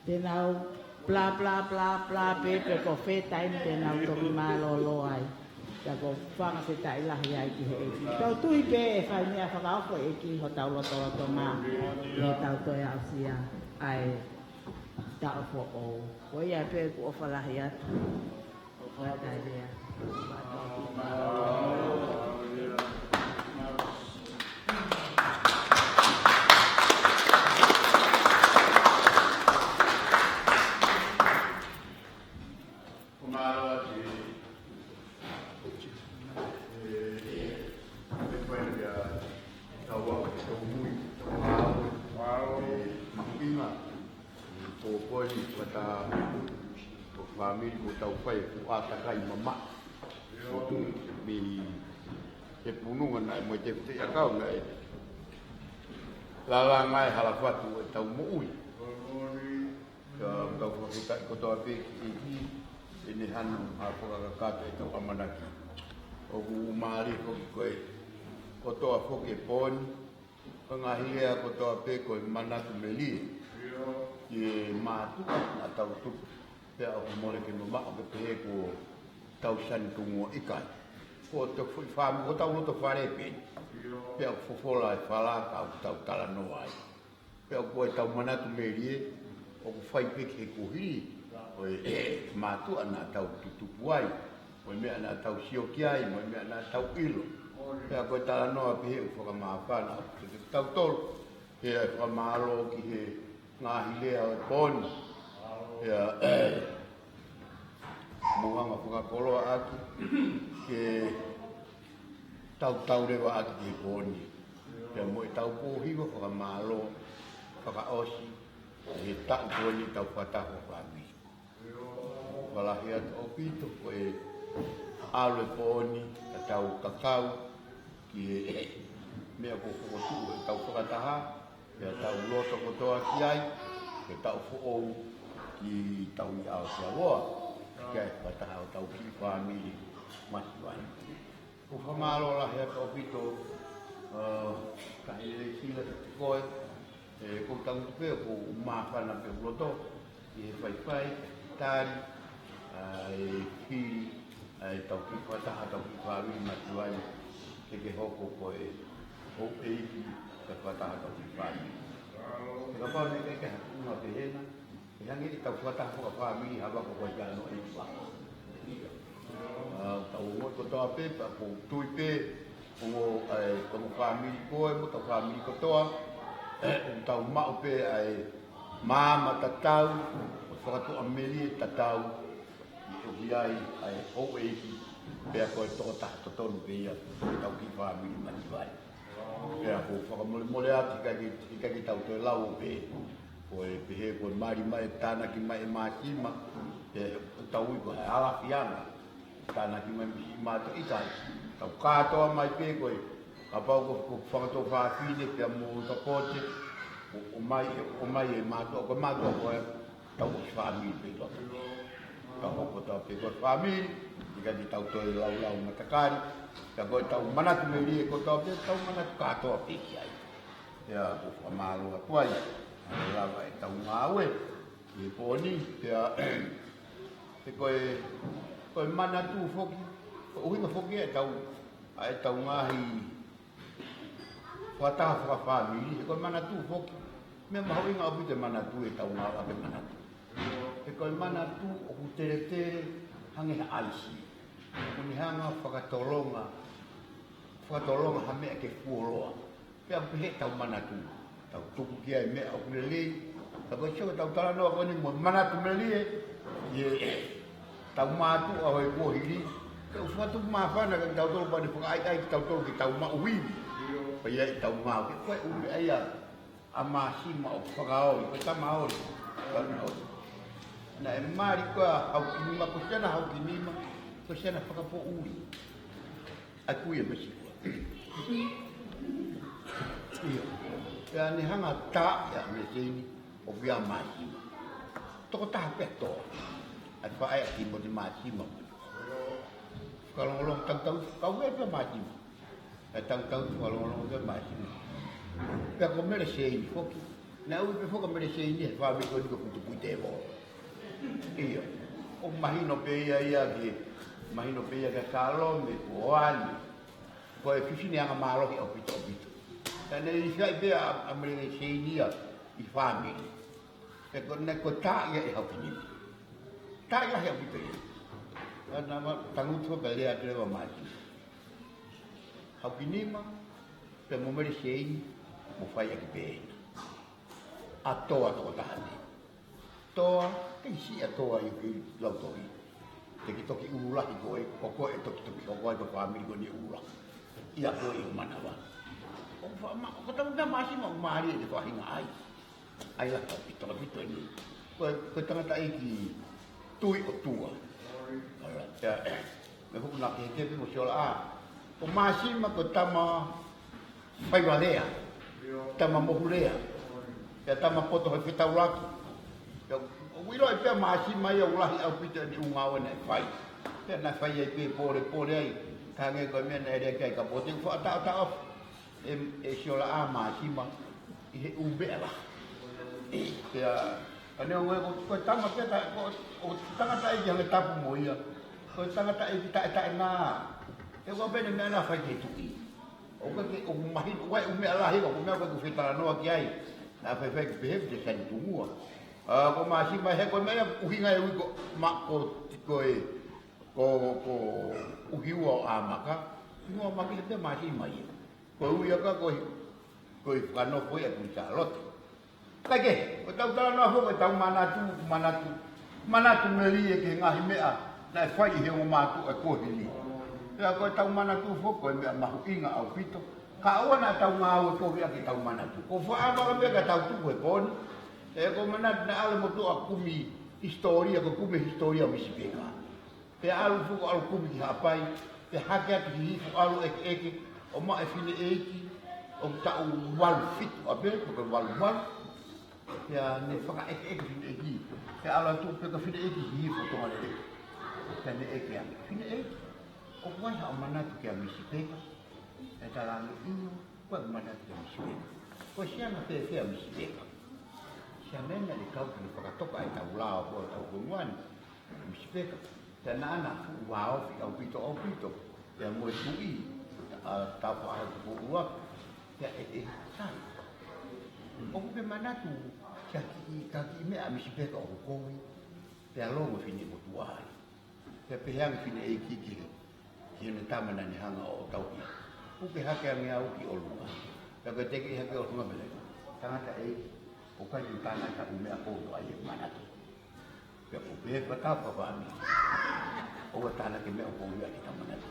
Te nau bla bla bla bla pepe ko whetai te nau toki malolo ai. Ka ko whanga whetai lahi ai ki he eki. Tau tui pe e whai mea whakaoko eki ho tau loto ngā. He tau toi au sia ai tau fo o. Ko ia pe ku ofa lahi atu. O whetai rea. ni kata famili ko tau fai ku ata kai mama mi te pununga na mo te te akau na la ngai hala fatu tau mo ui ka ko to pe ini han apa kata itu amanaki o mari ko to afo ke pon pengahia ko to pe ko manatu meli ye matu atau tu pe o mole ke mama o pe ko tau san tungo ikai ko to fam ko tau no to fare pe pe o fofola fala tau tala no ai pe o ko tau manatu meli o fai pe ke ko hi o matu ana tau tutu puai o me ana tau sio kiai mo me ana tau ilo pe ko tala no pe o fa ma fa na tau tol he fa malo ki he ngahi lea o pon ya muanga fuka kolo aki ke tau rewa aki ki poni ya mo tau pohiwa fuka malo fuka osi he tau poni tau pataho kami walahia o pito ko e alo poni tau kakau ki mea ko fuka tau Fakataha ya tau loto ko toa kiai ke tau fo'ou ki tau ni au Sihova ke Fakatahataha tau ki Famili Masima ko famalo la he to pito ka Lesila ko ko tau pe ko ma na pe loto e fai tari ai ki ai tau ki Fakatahataha tau ki Famili Masima ke hoko ko e o e Fakatahataha tau Famili. Kalau ni ke no te hena, yang ini tau Fakatahataha Famili haba ko ko no e pa. Tau mo ko to ape pa ko tuipe ko ko Famili ko mo tau Famili ko to tau ma pe ai mama tatau Fakatu ameli tatau o viai ai o e pe ko to ta to to be ya tau ki Famili Masima. Ya ko fa mo le ati ka ki tau to lau pe ko e pe ko mari mai tana ki mai Masima e tau ko ala fiana tana ki mai ma to ikai tau ka to mai pe ko ka pa ko fa to fa fine pe mo to pote o mai ma to ko tau Famili pe to tau ko to pe ko Famili jika di tau to lau matakari ka go tau manatu meli ko tau manatu ka to piki ai ya ko famalo atuai la vai tau ngawe e poni ya e ko manatu foki o hinga foki tau ai tau ngahi Fakatahataha Famili ko manatu foki me ma hoinga obite manatu e tau ngawa pe manatu e ko manatu o tere hange aisi kuni hanga Fakatolonga hame ke fuoloa pe pe tau manatu tau tuku kia me o kulele tau cho tau tala no ko ni manatu meli ye tau matu o e ko hiri tau fatu ma fa na tau to pa ni ai tau to ki tau ma ui pe ye tau ma ko ui ai a Masima o Fakao ko ta ma o na e mari ko au kinima ko tena au kinima ko tena Fakapo ui aku ye masi iyo ya ni hanga ta ya me sini o via Masima to ta peto at pa ai Timote Masima kalau long tang kau ve Masima tang kalau long ve Masima pe ko me sei foki na u pe foka me sei ni fa mi ko putu putevo iyo o mahino pe ia ki mahino pe ia ka kalo me oani ko e fisi ni anga malo ki opito ene i sai be a me sei ni i Famili e ko ne ko ta ia e hopini ta ia he opito ana ma tangu to pe ia tre wa mai hopini ma pe mo me sei mo fai aki pe a toa to tahani toa ke si a toa i ki lautori te ki toki ula i koe koko e toki ko koe ko Famili ko ni ula ia koe i manawa o fa ma ko tau da Masima mari e ko hinga ai la ko pito ni ko tangata iki tui o tua. Ya, me ko na ke mo Siolaa. Ko Masima ko tama pai walea. Tama mohulea. Ya tama poto he fitauraki. Ya wilo e pe Masima ya ulahi au pita ni ungawe na fai. Ya na fai e pe pore ai. Kange ko me na ere kai ka poti fo ta e Siolaa Masima i he ubela. Ya ane ko tama pe ta ko tanga ta i yang tapu moia. Ko tanga ta i ta na. E wa bene me na fai ke tuki. O ke o mahi wa o me ala hi ko me ko fitara no ki ai. Na fai fai pe de kan tumua. Ko Masima he ko me uhinga e ko ma ko uhiwa amaka. No ma ke te Masima i. Ko uia ka ko kano ko e ku Charlotte. Kage, o tau no ho tau manatu meli e ke ngahi mea na fai he o matu e ko hili. Ya ko tau manatu fo ko me mahu inga au pito. Ka ona tau ngau ko ria ke tau manatu. Ko fo ama ka ka tau tu e pon. E ko manat na ala motu akumi historia ko kumi historia misipeka. Pe alu fu alu kumi ki hapai. Pe haka ki fu alu eke o ma e fine eki o tau wal fit o be ko wal. Ya ne faka eke fine eki. Pe ala tu pe ka fine eki hi fu to ale. Pe ne eke ya. Fine eki. O wai ha manatu ki misipeka. E talangi ino ko manatu ki misipeka. Ko sia na pe misipeka. Sia mena le kau ki fakatoka e tau lao ko tau kumuani. Misipeka. Tana ana fu wao fi au pito. Ya mo tui. Ta pa ko ua. Ya sai. O pe manatu kaki me a misipeka o kowi. Pe alongo fini mo tuai. Pe hang fini e kiki. Kini tamana ni hanga o tau i. Uke hake a mea uki o lunga. Ka koe teke hake o lunga mele. Tangata e, o kai i tāna ka umea kouto ai e manatu. Pea o pe patau pawani. O wa tāna ke mea o koumea ki ta manatu.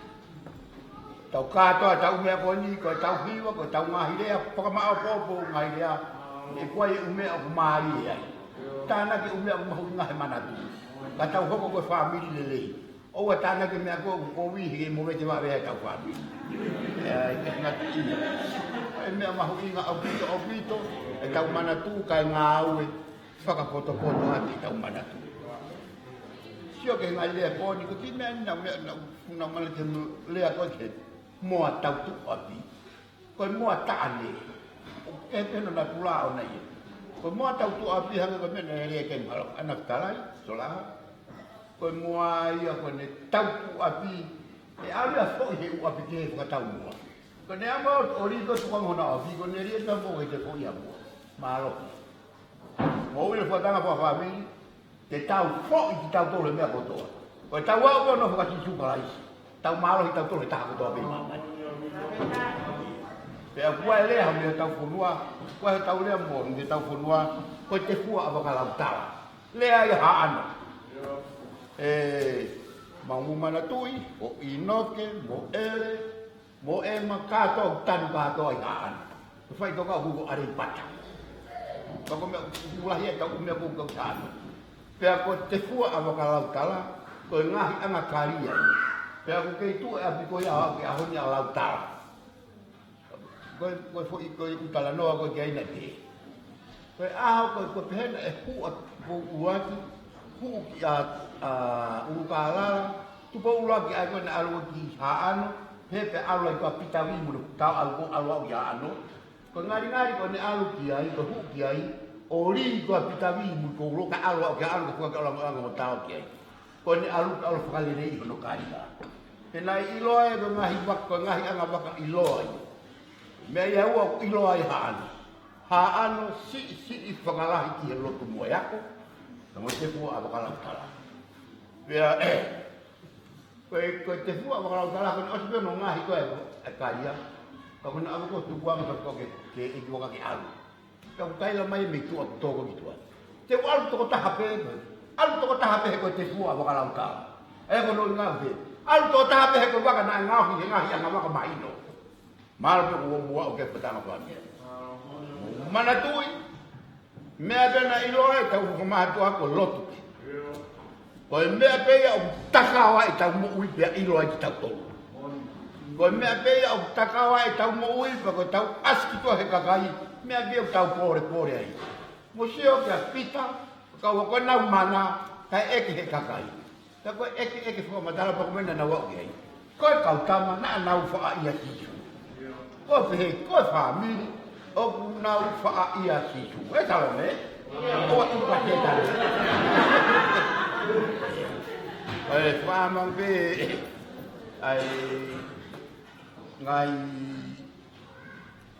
Tau kātoa tau umea koni, koe tau hiwa, koe tau ngahirea, whakamao popo ngahirea. E koe umea o kumari e ai. Tāna ke umea o mahu ngahe manatu. Ka tau hoko koe Famili lelei. O wa tana ke me ko wihi mo me te wa be ta kwa bi na ti e me ma hu inga au pito e ta mana tu ka nga au faka poto ati ta mana tu sio ke nga le ko ni ko ti me na ma le le ko ke mo ta tu ati ko mo ta ni e pe no na pula o na ye ko mo ta tu ati ha ko me ne ke ma Nafetalai Siolaa ko mua ia ko ne tau api e ala fo he u api ke ko tau mua ko ne amo ori ko ko ngona api ko ne ri ta mo e te ko ia mua malo mo ile fo tanga fo Famili te tau fo i tau to le me ko to ko tau wa ko no fo ka su ka lai tau malo i tau to le ta ko to api mama pe a kwa le ha me tau funua kwa tau le mo ni tau funua ko te fu a ka la ta le ai ha ana mau mana tui o inoke mo ele mo e makato tan kato ai an fai to ka hu ari pata ko me mula hi ka me ko tan pe ko te fu a ka la tala ko ngahi anga karia pe ko ke tu a bi ko ya ke a honi a la tala ko fo i ko utala no ko ke ina te ko a ko pena e hu a ko uaki hu a ukala tu po ulo ki ai ko na alu ki haano he pe alu ko pitawi mu ta alu ya ano ko ngari ko ne alu ki ai ko hu ki ai ori ko pitawi mu ko lo ka alu ko alu ta ki ai ko ne alu kali nei no kai la e nai ilo e ko ngahi bak ko ngahi anga bak ilo ai me ia u ilo ai haano si fangalahi ki lo tu mo yako mo te fu abakala kala ya ko te fu abakala kala ko osbe no ngahi ko e kaia ko na abako tu buang ko ke i ko ka ki alu ka kai la mai mi tu to ko tu te wal to ta hape alu to ta hape ko te fu abakala kala e ko no ngahi alu to ta hape ko ba na ngahi anga ba ka mai no mal ko mo o ke petanga ko mana tui Mea bena ilo e tau whamātua ko lotu. Ko e mea pēia o takawa e tau mo ui pia ilo ai ki tau tolu. Ko e mea pēia o takawa e tau mo ui pa ko tau aski tua he kakai. Mea pēia o tau pore ai. Mo sio kia pita, ka wako nau mana, kai eki he kakai. Ka koe eki whamatara pa kumena na wau ai. Koe kautama na nau wha ia kisu. Koe pehe, koe Famili, o nau wha ia kisu. E tau me? Oa tupa te tau. Koe whamang pe, ai, ngai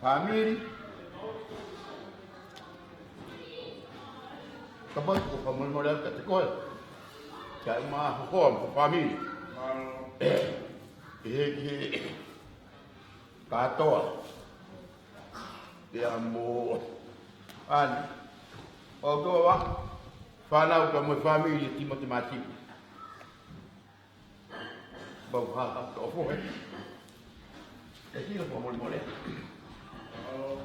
Famili, kapag ko pamulmulal ka te koe. Kaya mga hukom ko Famili. Hiki katoa. Dia mo an. O doa whanau ka mo Famili Timote Masima. Bau ha tofo he. E tira po mo mole.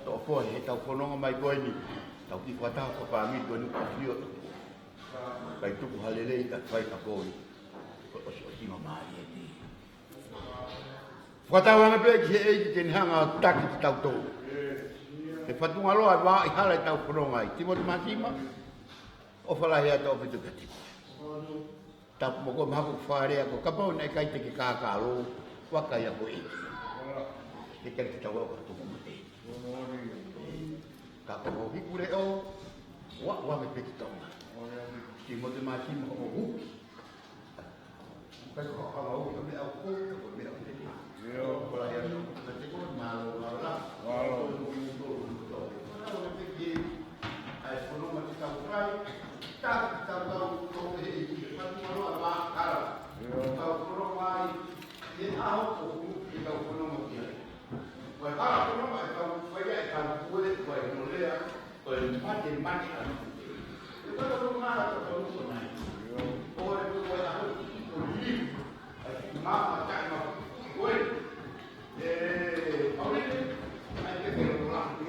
Tofo he tau kononga mai koe ni. Tau ki whatau ko Famili koe nuka fio. Kai tuku halelei ka whai ka koe. Ko o tima mai e ti. Whatawanga pe ki e ki ten hanga o taki ki tau tō. E whatunga loa wā i hala i tau whanonga i Timote Masima. O whalahi a tau pitu ka tipu. Tau moko mahaku wharea ko kapau nei kai te ki kākālo. Wakai a ko e. E kere ki tau au ka tuku mo te. Ka koko hikure o. Wa me pe ki tau. Timote Masima o huki. Kai ko hanga o me au ko ko me au te. Yo, por ahí no te como malo, ¿verdad? Claro. Ai fono ma ti tau kai. Ta tau ko e ki pa tu ro ma cara. Yo. Tau fono mai. E a o ko ki tau fono ma ki. Wa ha fono ma tau foi e tau ko e ko e no lea. Ko e mate mate a no. E pa tu ma ta tau so nai. Yo. O e ko e a ko li. Ai ma ta ma. Oi. Ahorita hay que hacer un plan de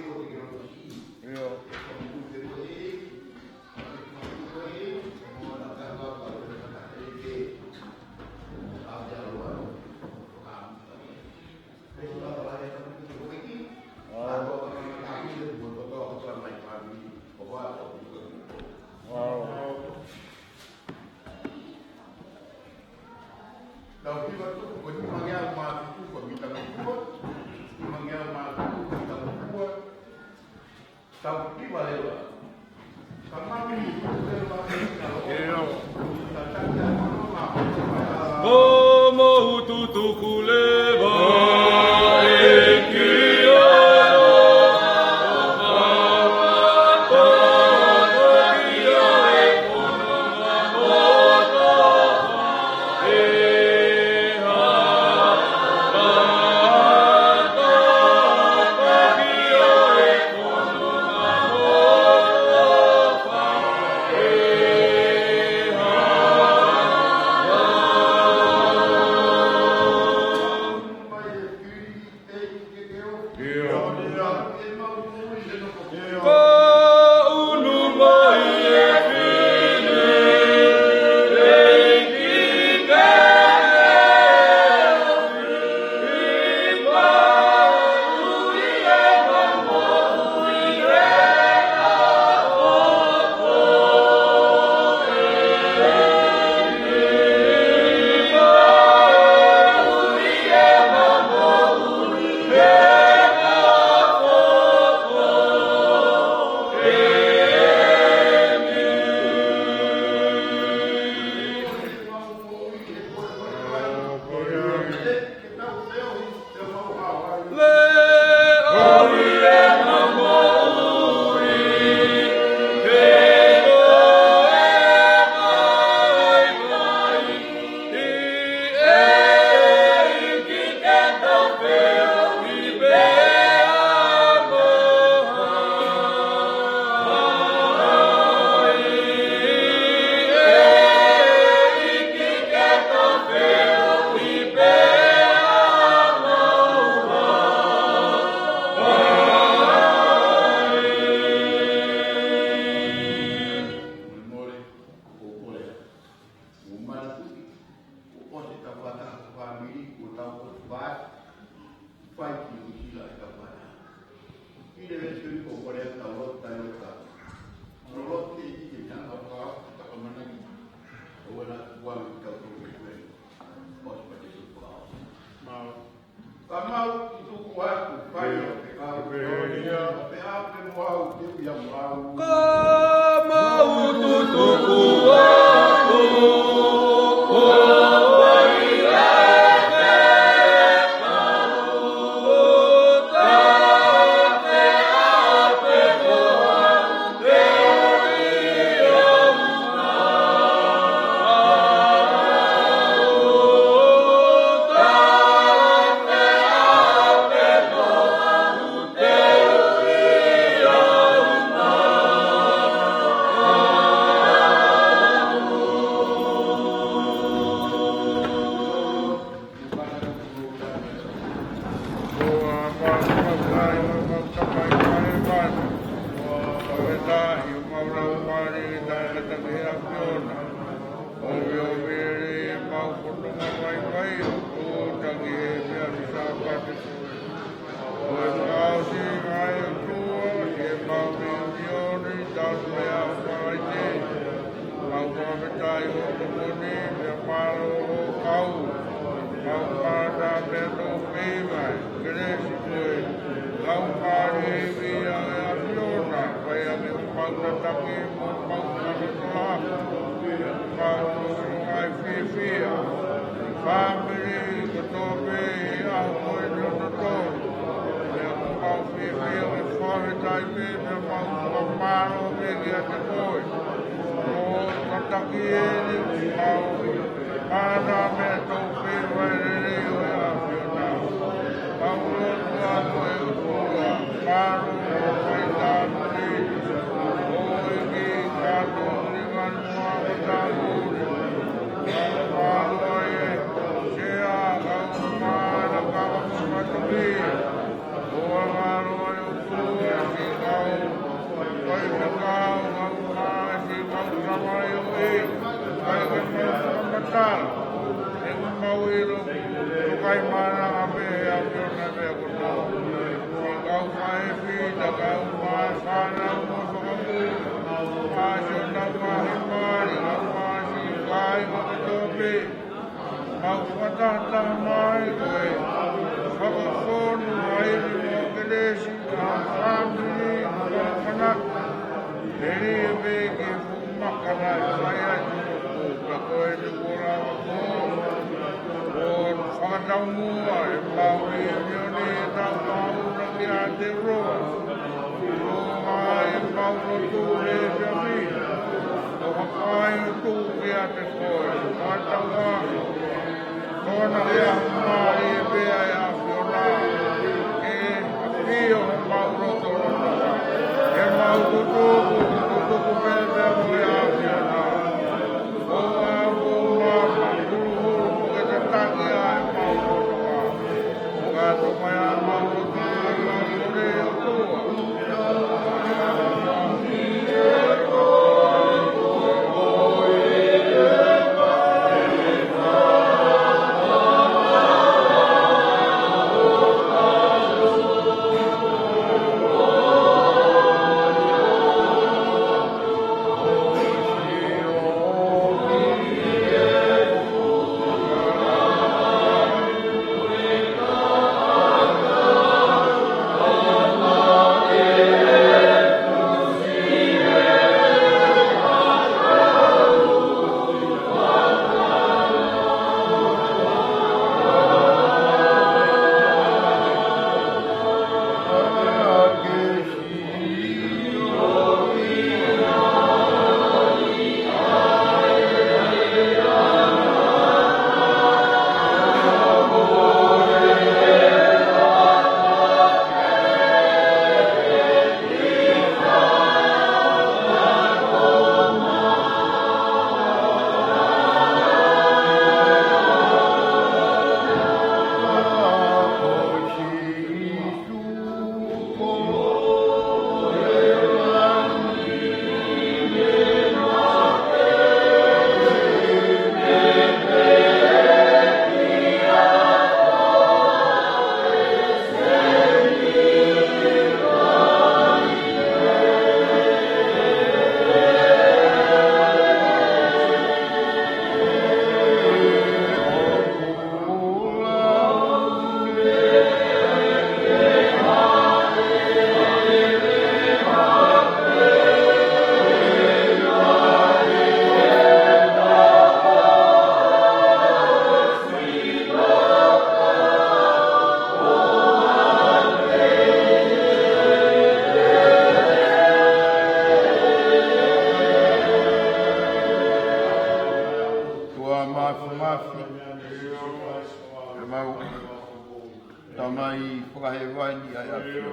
Tamai whakahewani ai afio.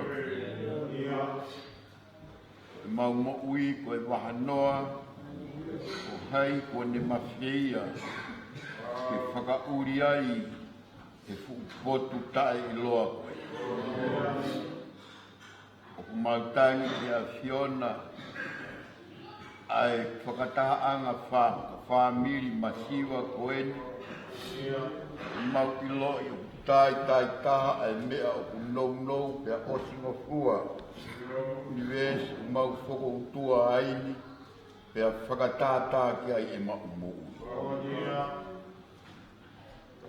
Mau mo ui koe wahanoa, o hai ko ne mawhia, ke whakauri ai, ke whupotu tae I loa koe. O ku mautangi ke a Fiona, ai whakatahaanga Famili Masiwa koeni, mau I loa I o tai taha ai mea o ku nou pia osingo fua. Niwes mau whoko utua aini, pia whakatahataha ki ai e maumu.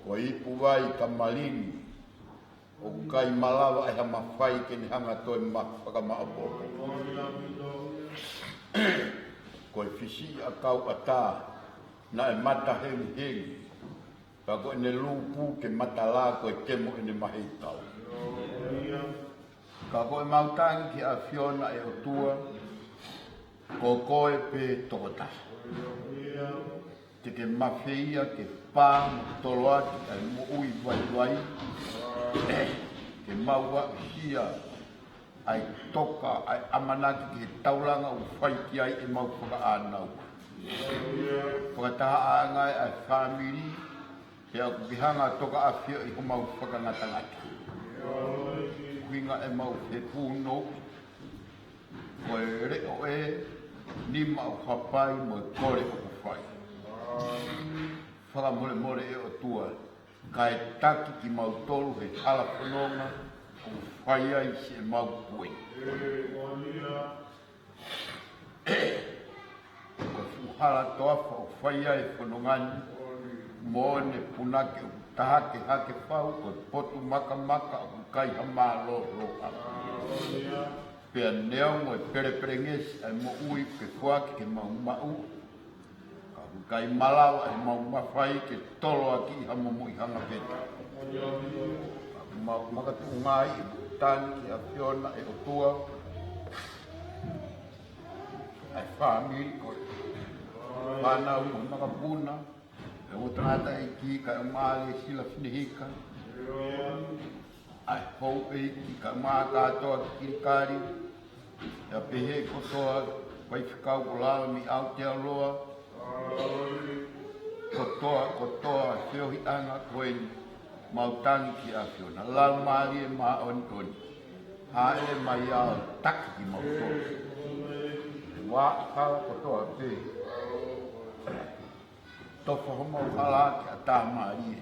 Ko ipu wai ka malini, o kai malawa ai hama whai ke ni hanga toi whakamaapopo. Ko e whisi a kau ata, na e mata hengi, pa ko e ne lupu ke mata la ko e kemo e ne mahi tau. Ka koe mautangi ki a Fiona e o tua, ko koe pe tokota. Te ke mawhia, ke pā, tolo ati, ai mo ui wai, ke maua hia, ai toka, ai amanaki ke taulanga u whai ki ai e mau whaka ānau. Whakataha āngai ai Famili, ke au kihanga toka a Fio I ho mau whakangatangati. Winga e mau he pūno, ko e reo e, ni mau hapai mo e kore o whai. Whakamore more e o tua, ka e taki ki mau tolu he hala whanonga, o whai ai si e mau pui. Ko fuhala toafa o whai ai whanongani, mo ne punake o tahake hake whau, ko potu maka o kai hama lo pea neongo e pere ngesi ai mo ui ke fuaki ke mau ka kai malawa ai mau mawhai ke tolo aki hamo mo I hanga peta mau makatu ngai I tani a Fiona e o tua ai Famili ko Mana Fanga Mokopuna e o tangata e ki ka Lesila Finehika ai hou e ki ka katoa ki kirikari e a pehe kotoa pai whikau ko lala mi au te aloa kotoa Feofoofani koeni mautangi ki a Fiona lau maari e maa oni ha ele mai au taki ki mautoa wa hala kotoa pe tofo homo hala ki a tā maari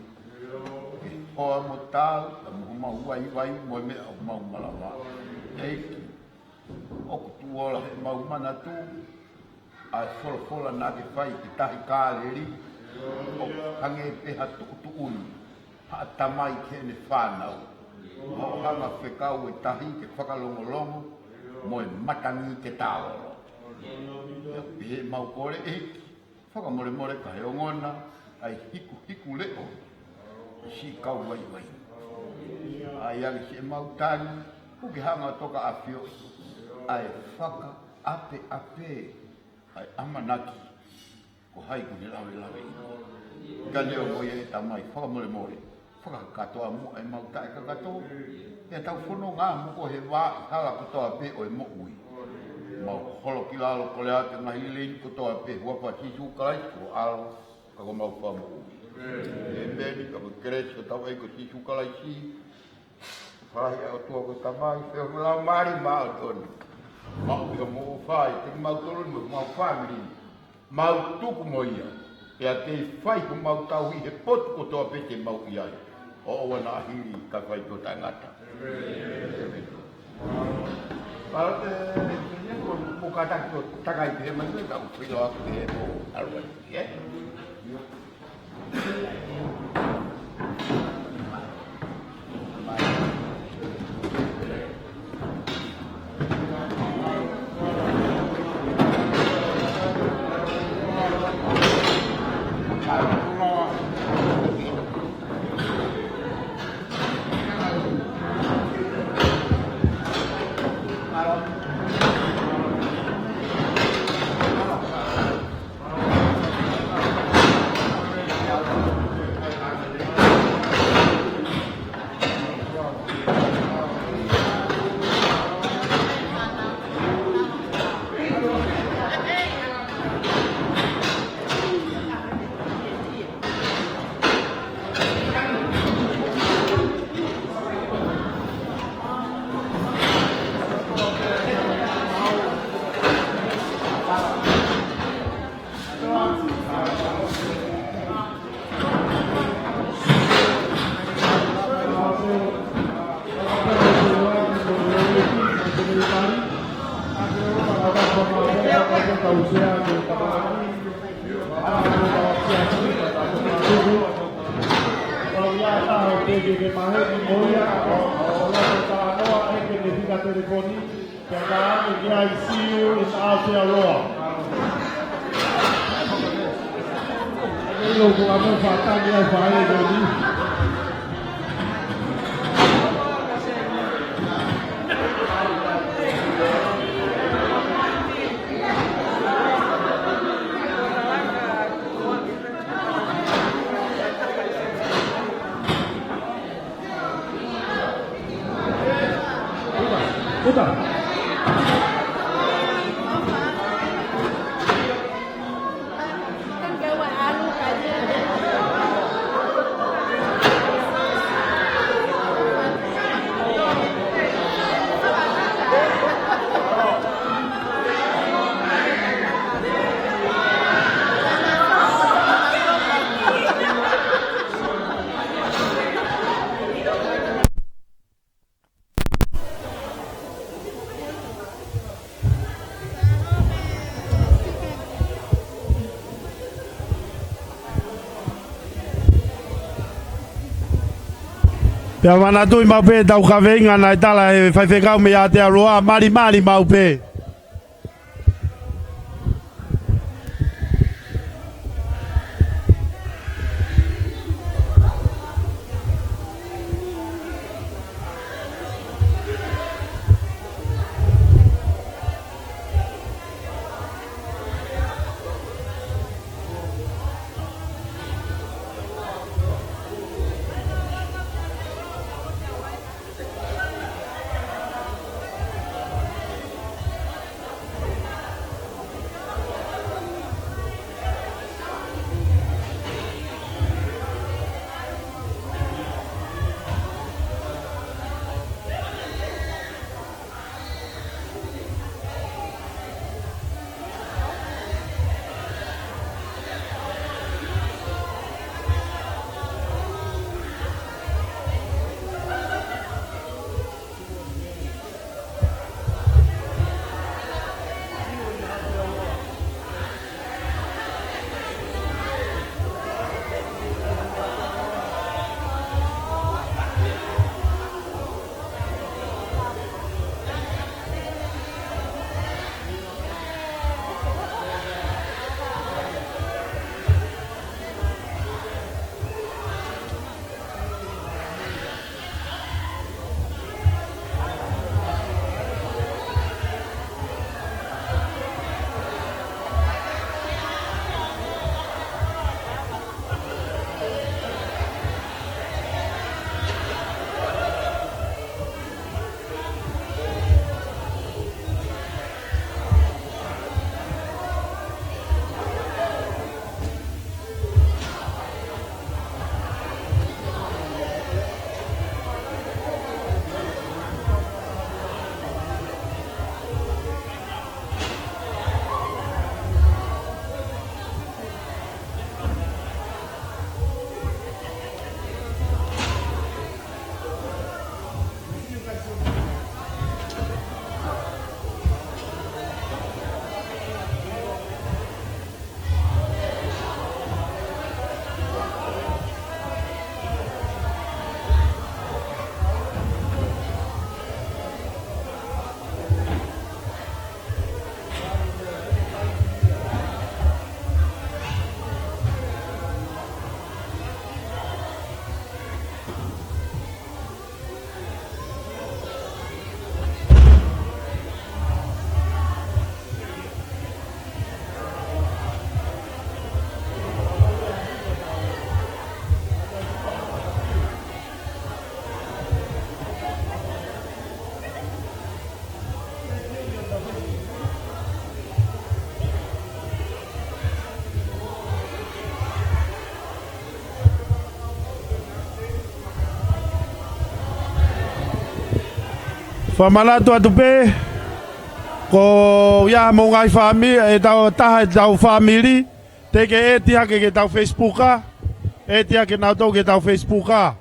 Hoa mo tāu, mo mau wai mo me o mau malawa. Eiki, o kutuola he mau mana tu, a fola na ke whai ki tahi kāleri, o hange peha tu unu, ha tamai ke ne whānau. O hanga whekau e tahi ke whakalongolongo, mo e matangi ke tāolo. He mau kore eiki, whakamore ka he ongona, ai hiku leo. Si kau wai. Ai ali si mautangi, uki hanga toka a Fio, ai whaka ape, ai amanaki, ko hai ku ni lawe. Ka leo mo e tamai, whakamore, whaka katoa mo ai mautai ka katoa, e tau whono ngā mo ko he wā, hala kotoa pe o e mo ui. Mau holo ki lalo ko le ate ngahi leini kotoa pe, huapa sisu kalai, ko alo, kako mau whamu ui. E meni ka kresh ko tau e ko si sukalai si fai o tua ko tamai pe o la mari ma o ton ma o mo fai te ma tolu mo ma Famili ma tuku mo ia e a te fai ko ma tau I he pot ko to pe te ma ia o wana hiri ka fai ko tangata para te ni ko mo ka ta ko takai pe ma ni ka fu yo ke mo alwa ye ke tau sea ke kapalaki. Ana ke tau sea ke kapalaki. Kalau ya tahu ke mahe di Monuia, orang tertanoa ke ketika telefoni, jangan dia ICU is Aotearoa. Ini hubungan fakta dia baik jadi. Putar. Pea mana tui mau pe tau kaweinga nai tala e whaiwhekau me Aotearoa, mari mau pe. Whamalatu atu pe, ko ia mo ngai Famili, e tau taha e tau Famili, te ke e tia ke tau Facebooka, e tia ke nau tau ke tau Facebooka.